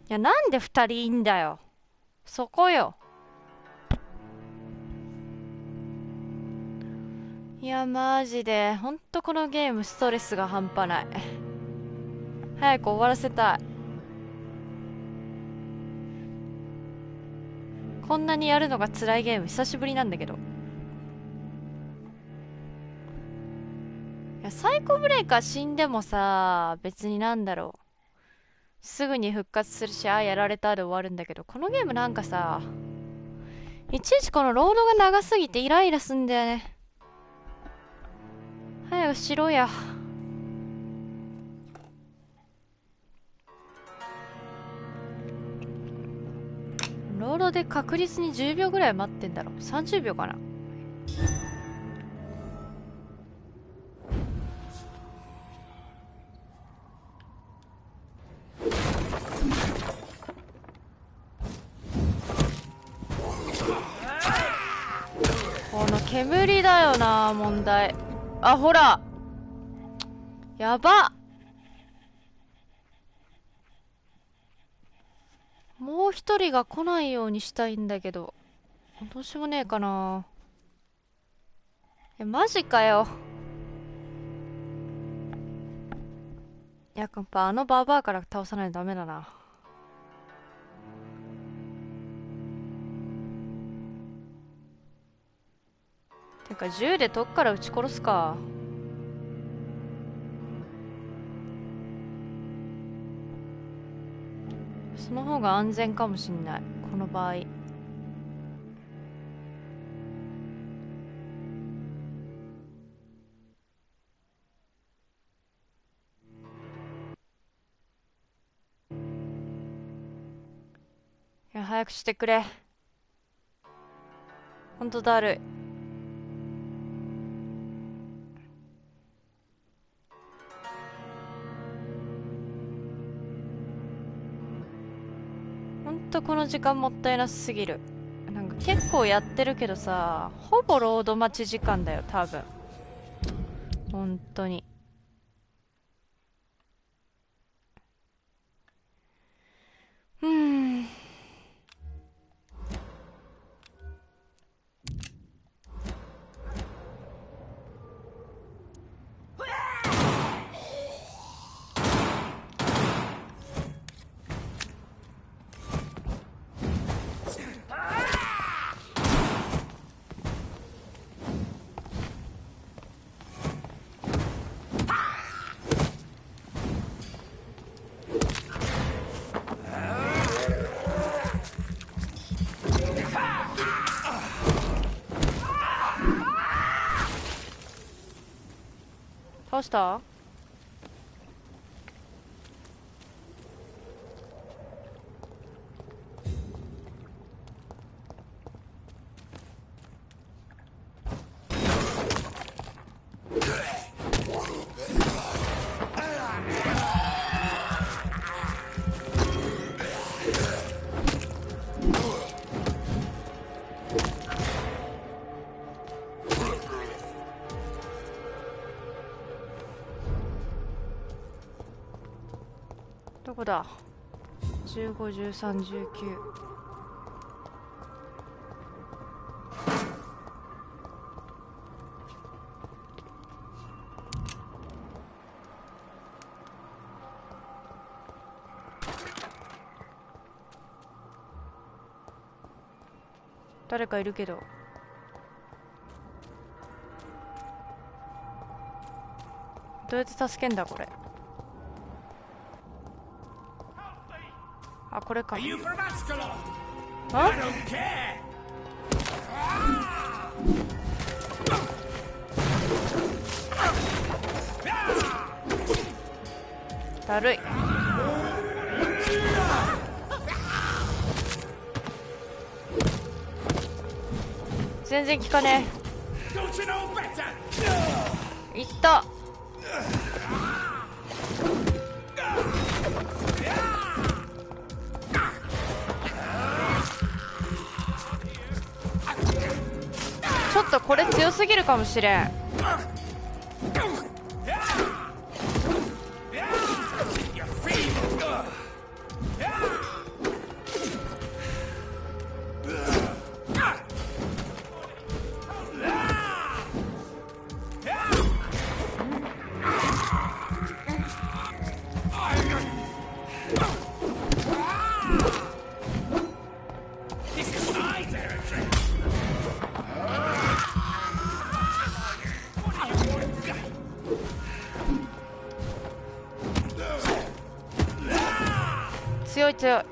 いやなんで2人いんだよ。そこよ。いやマジでほんとこのゲームストレスが半端ない。早く終わらせたい。こんなにやるのが辛いゲーム久しぶりなんだけど。いやサイコブレイカー死んでもさ別になんだろうすぐに復活するしああやられたで終わるんだけど、このゲームなんかさいちいちこのロードが長すぎてイライラすんだよね。早くしろや。ロードで確実に10秒ぐらい待ってんだろ。30秒かな。この煙だよな問題。あほらやば。もう一人が来ないようにしたいんだけどどうしようもねえかな。マジかよ。やっぱあのババアから倒さないとダメだな。てか銃で遠くから撃ち殺すか。その方が安全かもしんないこの場合。いや早くしてくれ。ほんとだるい。ほんとこの時間もったいなすぎる。なんか結構やってるけどさほぼロード待ち時間だよ多分。本当に。倒した？どこだ？ 15、13、19。誰かいるけど。どうやって助けんだこれ。あ、これか。あ？だるい。全然効かねえ。いった。ちょっとこれ強すぎるかもしれん。強い強い。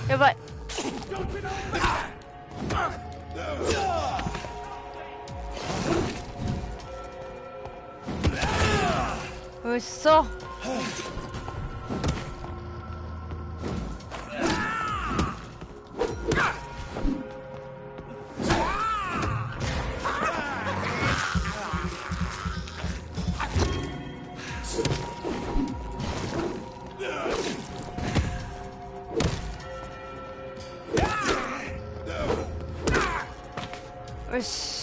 やばい。うっそ。よし。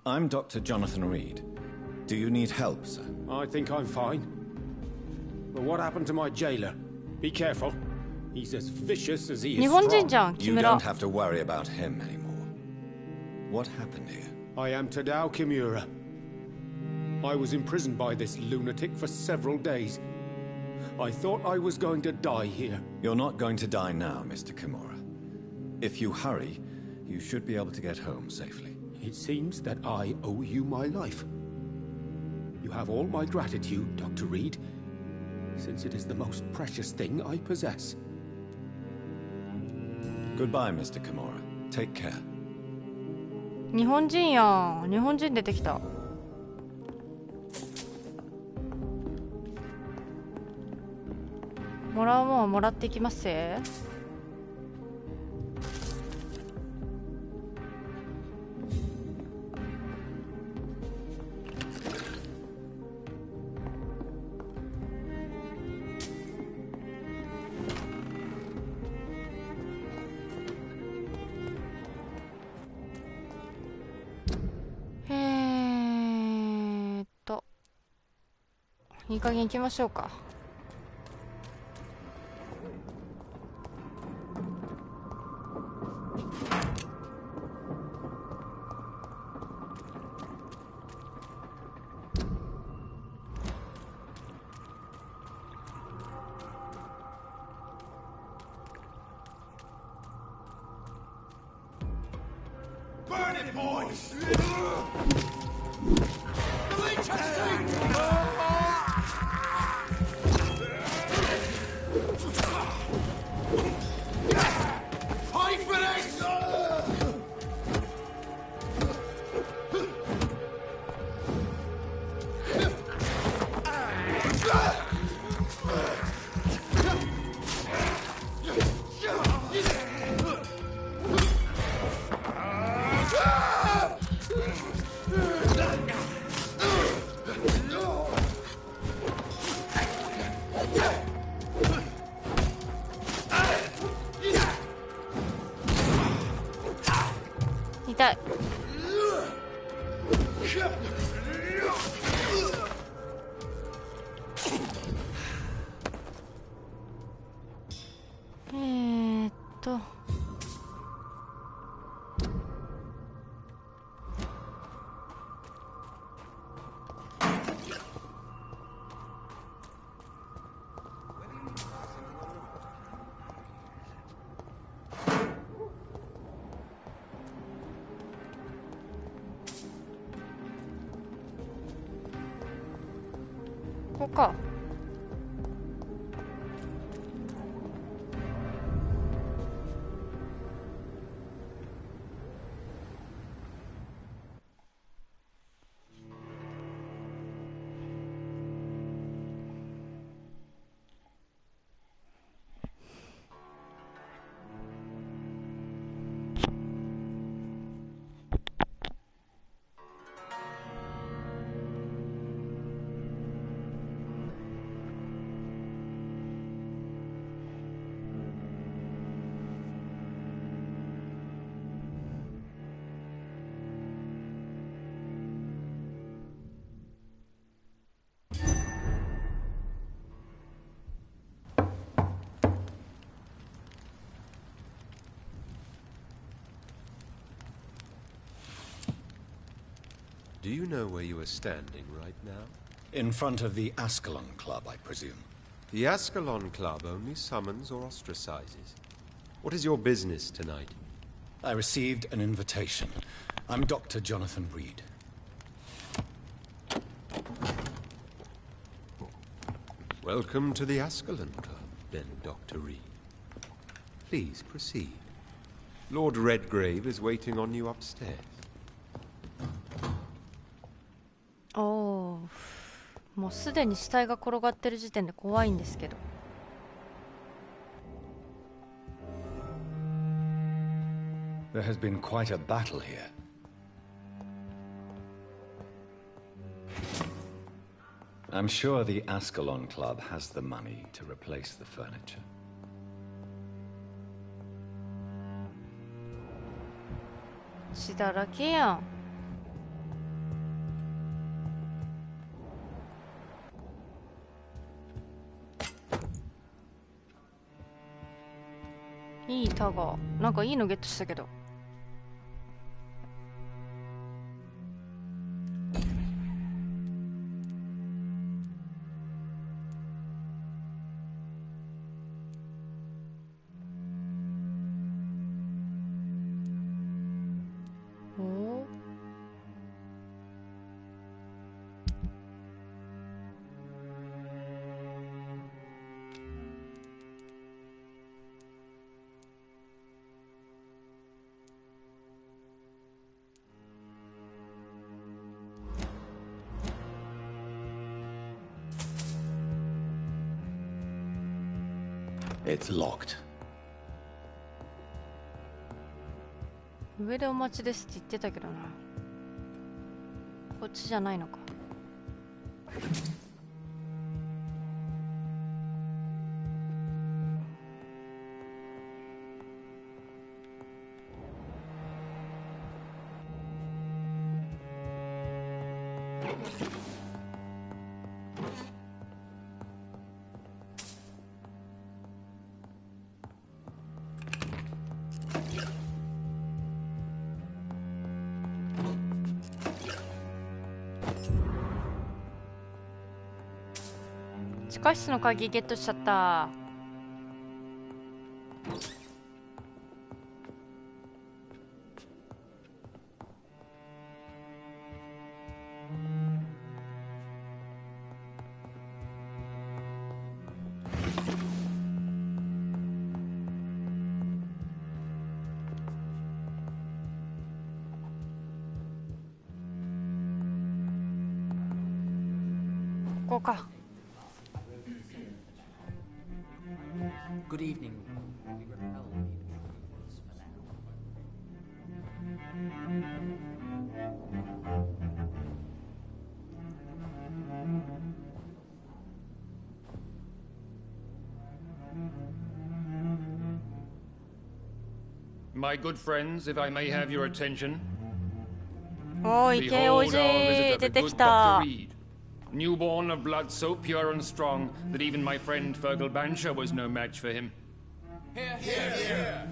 I'm Dr. Jonathan Reed. Do you need help, sir? I think I'm fine. But what happened to my jailer? Be careful. He's as vicious as he 日 is 本人 strong. じゃん、木 You 村 don't。have to worry about him anymore. What happened here? I am Tadao Kimura. I was imprisoned by this lunatic for several days. I thought I was going to die here. You're not going to die now, Mr. Kimura. If you hurry, you should be able to get home safely. It seems that I owe you my life. You have all my gratitude, Dr. Reed, since it is the most precious thing I possess. Goodbye, Mr. Kimura. Take care. 日本人やん。日本人出てきた。もらうもんはもらっていきますぜ。いい加減行きましょうか。Burn it, boys! Fight for it! 痛い。ーっとここか。Do you know where you are standing right now? In front of the Ascalon Club, I presume. The Ascalon Club only summons or ostracizes. What is your business tonight? I received an invitation. I'm Dr. Jonathan Reed. Welcome to the Ascalon Club, then, Dr. Reed. Please proceed. Lord Redgrave is waiting on you upstairs. おお、もうすでに死体が転がってる時点で怖いんですけど。There has been quite a battle here. I'm sure the Ascalon Club has the money to replace the furniture. 血だらけやん。いいタガ。なんかいいのゲットしたけど。It's locked. 上でお待ちですって言ってたけどな。こっちじゃないのか。地下室の鍵ゲットしちゃった。ここか。Good evening. We repel the intruders for now. My good friends, if I may have your attention. おー、イケおじ Behold our visitor, 出 the て good きた。 Dr. Reed. Newborn of blood so pure and strong that even my friend Fergal Bansher was no match for him. Here, here, here.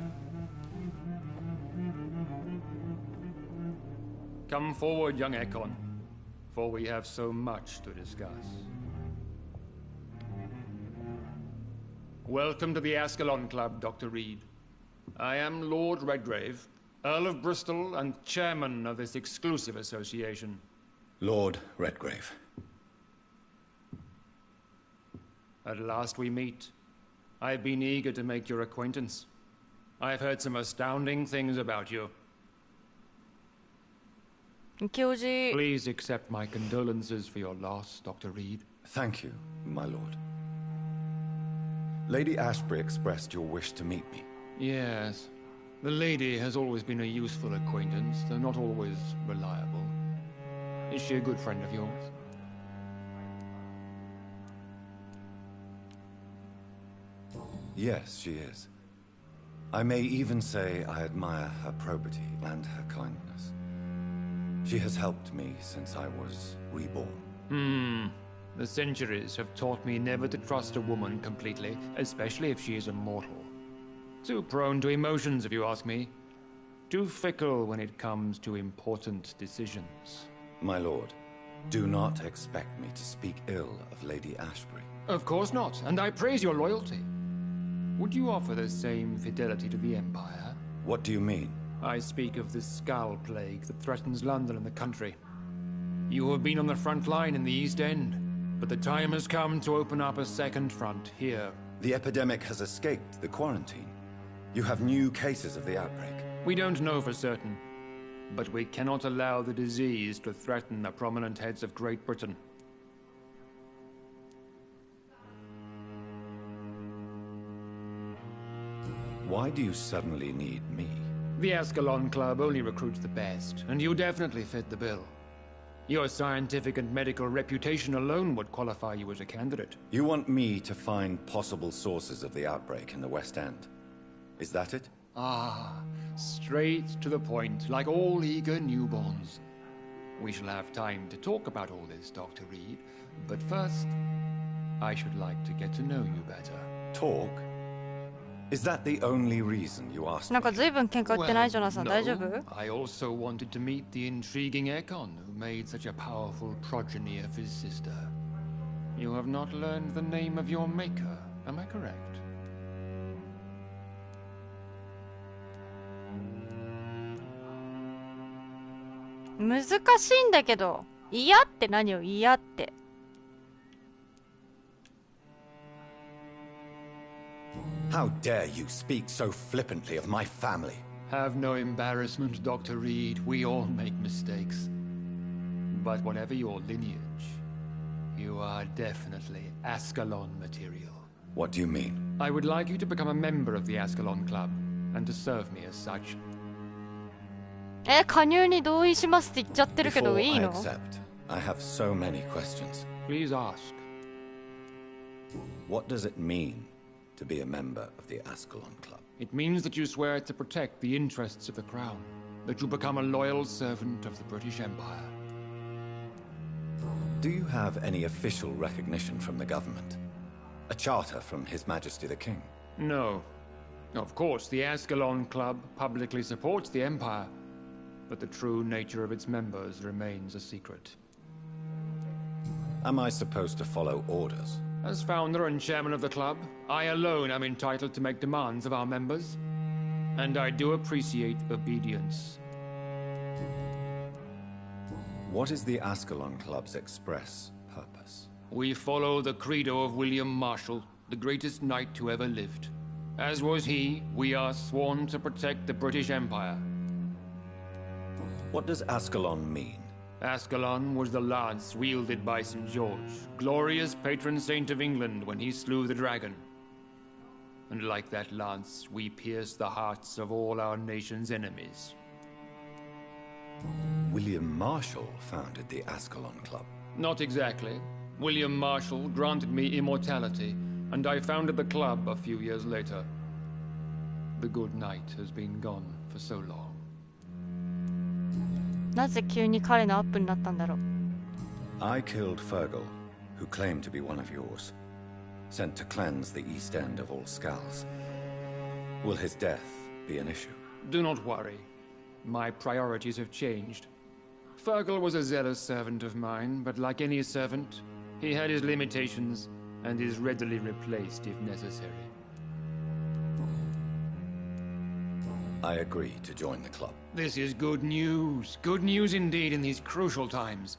Come forward, young Ekon, for we have so much to discuss. Welcome to the Ascalon Club, Dr. Reed. I am Lord Redgrave, Earl of Bristol and chairman of this exclusive association. Lord Redgrave. At last we meet. I've been eager to make your acquaintance. I've heard some astounding things about you. イケおじ。 Please accept my condolences for your loss, Dr. Reed. Thank you, my lord. Lady Ashbury expressed your wish to meet me. Yes. The lady has always been a useful acquaintance, though not always reliable. Is she a good friend of yours? Yes, she is. I may even say I admire her probity and her kindness. She has helped me since I was reborn. The centuries have taught me never to trust a woman completely, especially if she is a mortal. Too prone to emotions, if you ask me. Too fickle when it comes to important decisions. My lord, do not expect me to speak ill of Lady Ashbury. Of course not, and I praise your loyalty. Would you offer the same fidelity to the Empire? What do you mean? I speak of the Skull Plague that threatens London and the country. You have been on the front line in the East End, but the time has come to open up a second front here. The epidemic has escaped the quarantine. You have new cases of the outbreak. We don't know for certain, but we cannot allow the disease to threaten the prominent heads of Great Britain. Why do you suddenly need me? The Ascalon Club only recruits the best, and you definitely fit the bill. Your scientific and medical reputation alone would qualify you as a candidate. You want me to find possible sources of the outbreak in the West End? Is that it? Ah, straight to the point, like all eager newborns. We shall have time to talk about all this, Dr. Reed, but first, I should like to get to know you better. Talk? Is that the only reason you asked なんか me? 随分喧嘩売ってないジョナサン、大丈夫？ I also wanted to meet the intriguing Ekon who made such a powerful progeny of his sister. You have not learned the name of your maker, am I correct? 難しいんだけど、嫌って何よ、嫌って。How dare you speak so flippantly of my family? Have no embarrassment, Dr. Reed. We all make mistakes. But whatever your lineage, you are definitely Ascalon material. What do you mean? I would like you to become a member of the Ascalon Club, and to serve me as such. 加入に同意しますって言っちゃってるけど、 Before いい I の？ accept, I have so many questions. Please ask. What does it mean to be a member of the Ascalon Club? It means that you swear to protect the interests of the Crown, that you become a loyal servant of the British Empire. Do you have any official recognition from the government? A charter from His Majesty the King? No. Of course, the Ascalon Club publicly supports the Empire, but the true nature of its members remains a secret. Am I supposed to follow orders? As founder and chairman of the club, I alone am entitled to make demands of our members, and I do appreciate obedience. What is the Ascalon Club's express purpose? We follow the credo of William Marshall, the greatest knight who ever lived. As was he, we are sworn to protect the British Empire. What does Ascalon mean? Ascalon was the lance wielded by St. George, glorious patron saint of England when he slew the dragon. And like that lance, we pierce the hearts of all our nation's enemies. William Marshall founded the Ascalon Club. Not exactly. William Marshall granted me immortality, and I founded the club a few years later. The good knight has been gone for so long. なぜ急に彼のアップになったんだろう。 I killed Fergal, who claimed to be one of yours, sent to cleanse the East End of all skulls. Will his death be an issue? Do not worry. My priorities have changed. Fergal was a zealous servant of mine, but like any servant, he had his limitations and is readily replaced if necessary. I agree to join the club. This is good news. Good news indeed in these crucial times.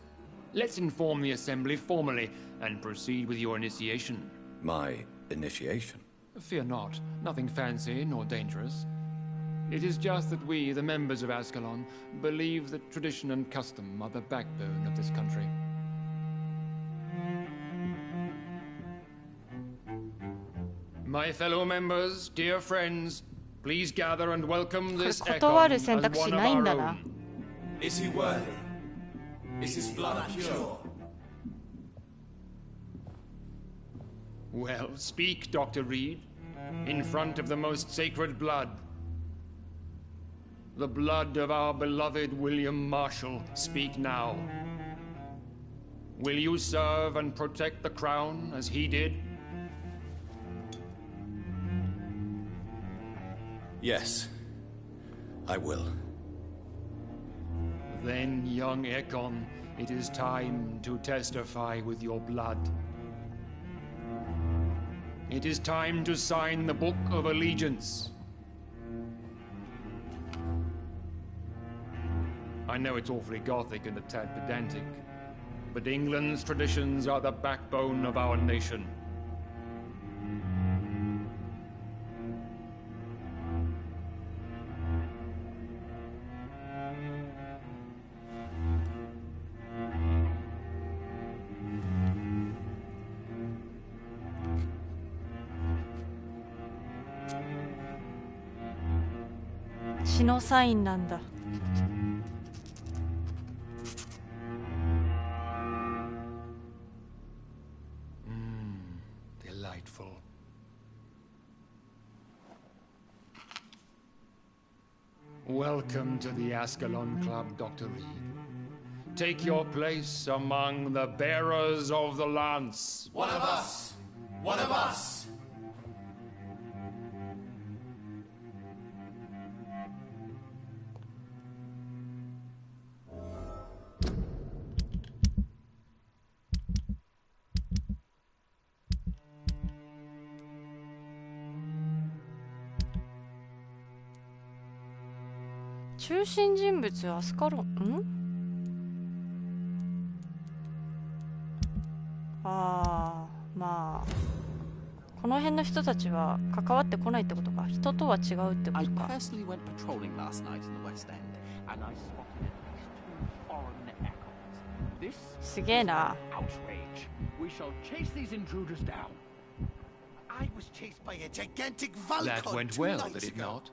Let's inform the Assembly formally and proceed with your initiation. My initiation? Fear not. Nothing fancy nor dangerous. It is just that we, the members of Ascalon, believe that tradition and custom are the backbone of this country. My fellow members, dear friends, please gather and welcome this Ekon as one of our own. Is he worthy? Is his blood pure? Well, speak, Dr. Reed, in front of the most sacred blood. The blood of our beloved William Marshall, speak now. Will you serve and protect the crown as he did? Yes, I will. Then, young Ekon, it is time to testify with your blood. It is time to sign the Book of Allegiance. I know it's awfully gothic and a tad pedantic, but England's traditions are the backbone of our nation.血のサインなんだ。Delightful. Welcome to the Ascalon Club, Dr. Reed. Take your place among the bearers of the lance. One of us! One of us! 中心人物はアスカロンああ、まあこの辺の人たちは関わってこないってことか。人とは違うってことか。すげえな。That went well, did it not?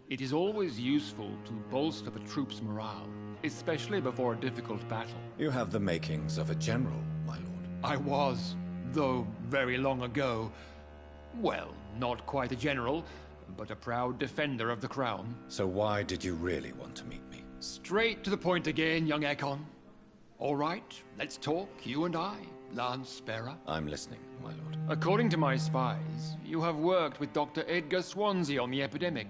It is always useful to bolster the troops' morale, especially before a difficult battle. You have the makings of a general, my lord. I was, though very long ago. Well, not quite a general, but a proud defender of the crown. So why did you really want to meet me? Straight to the point again, young Ekon. All right, let's talk, you and I, Lance Sparrow. I'm listening, my lord. According to my spies, you have worked with Dr. Edgar Swansea on the epidemic,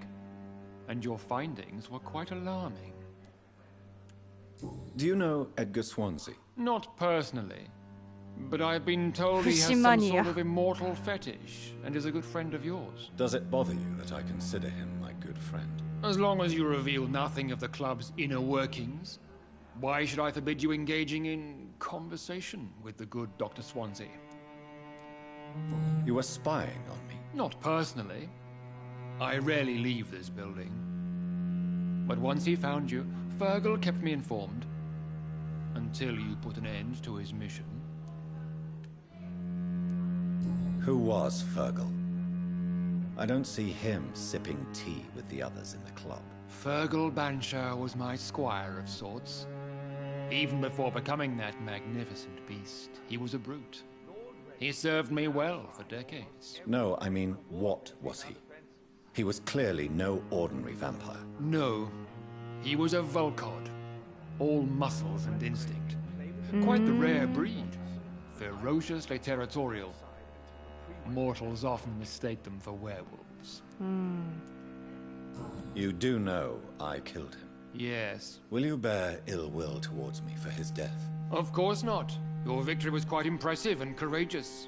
and your findings were quite alarming. Do you know Edgar Swansea? Not personally, but I've been told he has some sort of immortal fetish and is a good friend of yours. Does it bother you that I consider him my good friend? As long as you reveal nothing of the club's inner workings, why should I forbid you engaging in conversation with the good Dr. Swansea? You were spying on me? Not personally. I rarely leave this building. But once he found you, Fergal kept me informed. Until you put an end to his mission. Who was Fergal? I don't see him sipping tea with the others in the club. Fergal Banshire was my squire of sorts. Even before becoming that magnificent beast, he was a brute. He served me well for decades. No, I mean, what was he? He was clearly no ordinary vampire. No. He was a Volcod. All muscles and instinct. Quite the rare breed. Ferociously territorial. Mortals often mistake them for werewolves. You do know I killed him? Yes. Will you bear ill will towards me for his death? Of course not. Your victory was quite impressive and courageous.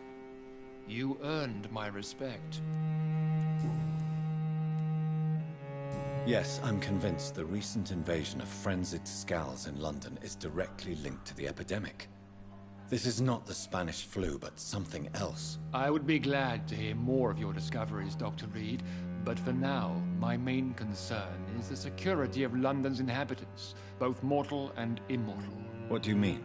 You earned my respect. Yes, I'm convinced the recent invasion of frenzied Skulls in London is directly linked to the epidemic. This is not the Spanish flu, but something else. I would be glad to hear more of your discoveries, Dr. Reed, but for now, my main concern is the security of London's inhabitants, both mortal and immortal. What do you mean?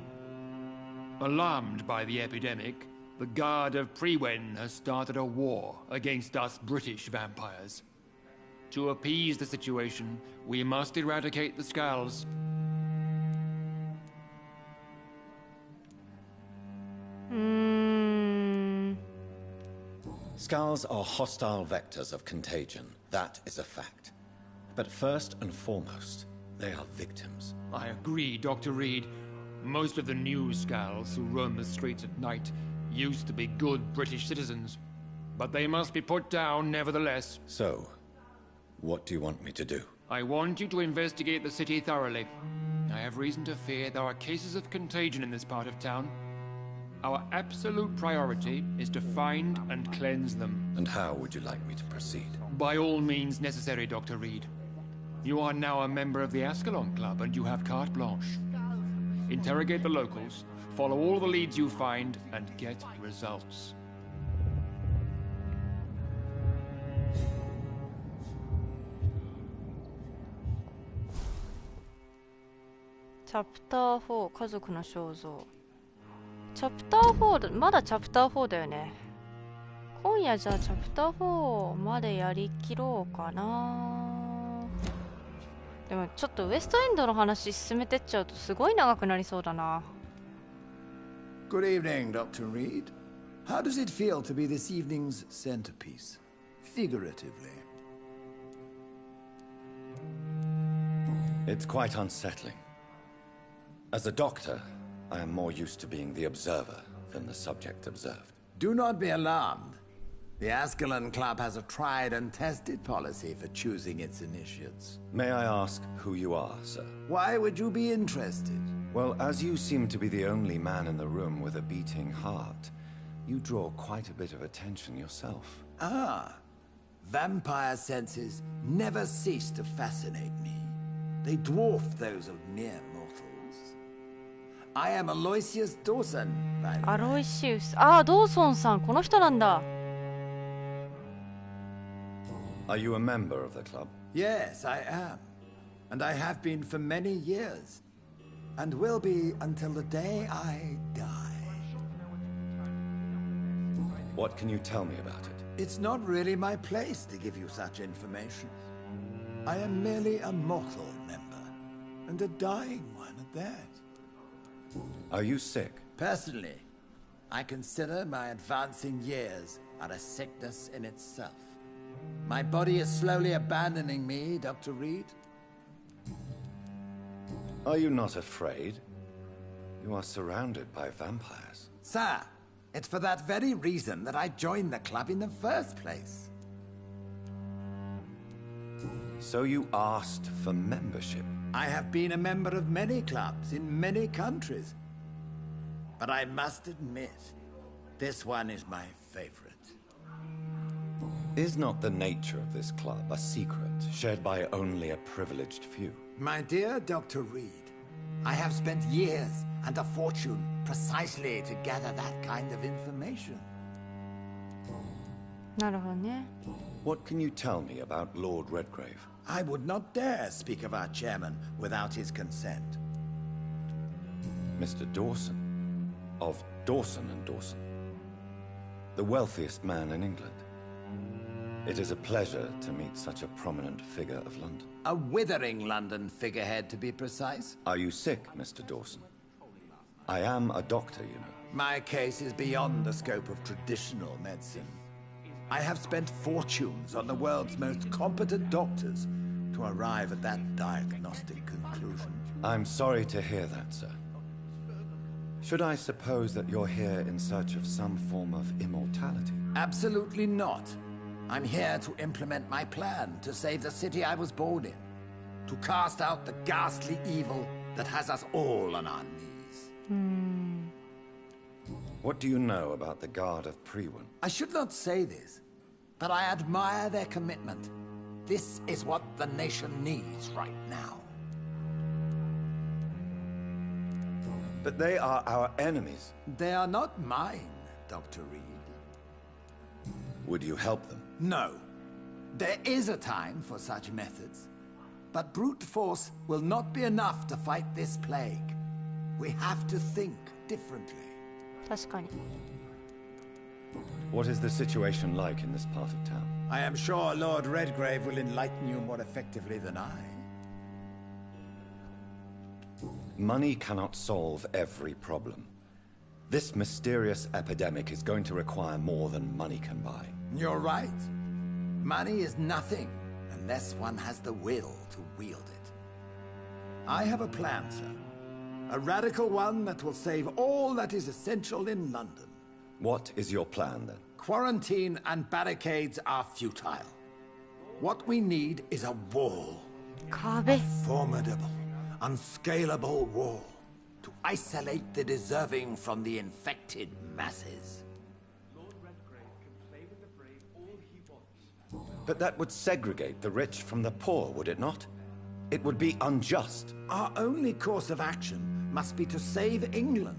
Alarmed by the epidemic, the Guard of Prewen has started a war against us British vampires. To appease the situation, we must eradicate the Skulls. Skulls are hostile vectors of contagion. That is a fact. But first and foremost, they are victims. I agree, Dr. Reed. Most of the new Skulls who roam the streets at night used to be good British citizens. But they must be put down nevertheless. So, what do you want me to do? I want you to investigate the city thoroughly. I have reason to fear there are cases of contagion in this part of town. Our absolute priority is to find and cleanse them. And how would you like me to proceed? By all means necessary, Dr. Reed. You are now a member of the Ascalon Club and you have carte blanche. Interrogate the locals, follow all the leads you find, and get results. Chapter 4家族の肖像。チャプター4だ、まだチャプター4だよね。今夜じゃあチャプター4までやりきろうかな。でもちょっとウエストエンドの話進めてっちゃうとすごい長くなりそうだな。Good evening, Dr. Reed. How does it feel to be this evening's centerpiece? Figuratively. It's quite unsettling. As a doctor, I am more used to being the observer than the subject observed. Do not be alarmed. The Ascalon Club has a tried and tested policy for choosing its initiates. May I ask who you are, sir? Why would you be interested? Well, as you seem to be the only man in the room with a beating heart, you draw quite a bit of attention yourself. Ah, vampire senses never cease to fascinate me. They dwarf those of mere mortals. I am Aloysius Dawson, by the way. アロイシウス。ああ、ドーソンさん、この人なんだ。Are you a member of the club? Yes, I am. And I have been for many years. And will be until the day I die. What can you tell me about it? It's not really my place to give you such information. I am merely a mortal member, and a dying one at that. Are you sick? Personally, I consider my advancing years are a sickness in itself. My body is slowly abandoning me, Dr. Reed. Are you not afraid? You are surrounded by vampires. Sir, it's for that very reason that I joined the club in the first place. So you asked for membership? I have been a member of many clubs in many countries. But I must admit, this one is my favorite. Is not the nature of this club a secret, shared by only a privileged few? My dear Dr. Reed, I have spent years and a fortune precisely to gather that kind of information. なるほどね。What can you tell me about Lord Redgrave? I would not dare speak of our chairman without his consent. Mr. Dawson, of Dawson and Dawson, the wealthiest man in England. It is a pleasure to meet such a prominent figure of London. A withering London figurehead, to be precise. Are you sick, Mr. Dawson? I am a doctor, you know. My case is beyond the scope of traditional medicine. I have spent fortunes on the world's most competent doctors to arrive at that diagnostic conclusion. I'm sorry to hear that, sir. Should I suppose that you're here in search of some form of immortality? Absolutely not. I'm here to implement my plan to save the city I was born in. To cast out the ghastly evil that has us all on our knees. What do you know about the Guard of Priwen? I should not say this, but I admire their commitment. This is what the nation needs right now. But they are our enemies. They are not mine, Dr. Reed. Would you help them? No. There is a time for such methods. But brute force will not be enough to fight this plague. We have to think differently. 確かに。What is the situation like in this part of town? I am sure Lord Redgrave will enlighten you more effectively than I. Money cannot solve every problem. This mysterious epidemic is going to require more than money can buy. You're right. Money is nothing unless one has the will to wield it. I have a plan, sir. A radical one that will save all that is essential in London. What is your plan, then? Quarantine and barricades are futile. What we need is a wall. A formidable, unscalable wall to isolate the deserving from the infected masses. But that would segregate the rich from the poor, would it not? It would be unjust. Our only course of action must be to save England.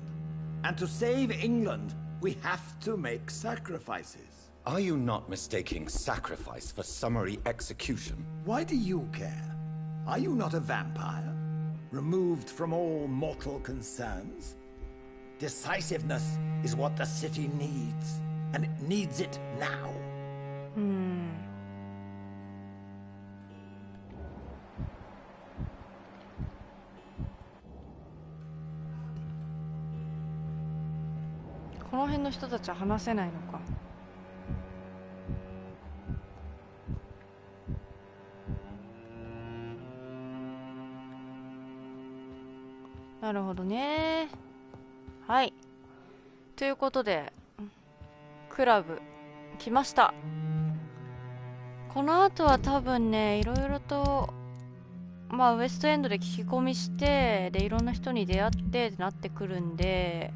And to save England, we have to make sacrifices. Are you not mistaking sacrifice for summary execution? Why do you care? Are you not a vampire? Removed from all mortal concerns? Decisiveness is what the city needs. And it needs it now. この辺の人たちは話せないのか。なるほどね。はい。ということで、クラブ来ました。この後は多分ね、いろいろと、まあウエストエンドで聞き込みして、でいろんな人に出会ってってなってくるんで、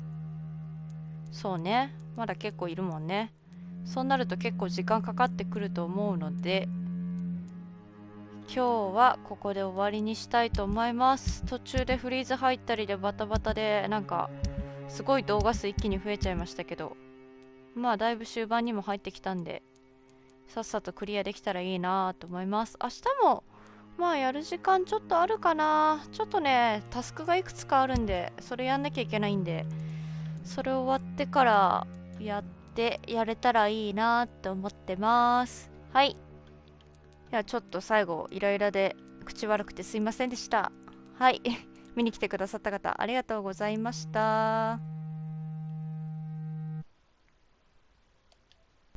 そうね、まだ結構いるもんね。そうなると結構時間かかってくると思うので、今日はここで終わりにしたいと思います。途中でフリーズ入ったりでバタバタでなんかすごい動画数一気に増えちゃいましたけど、まあだいぶ終盤にも入ってきたんでさっさとクリアできたらいいなと思います。明日もまあやる時間ちょっとあるかな。ちょっとねタスクがいくつかあるんでそれやんなきゃいけないんで、それ終わってからやれたらいいなって思ってます。はい。いやちょっと最後イライラで口悪くてすいませんでした。はい見に来てくださった方ありがとうございました。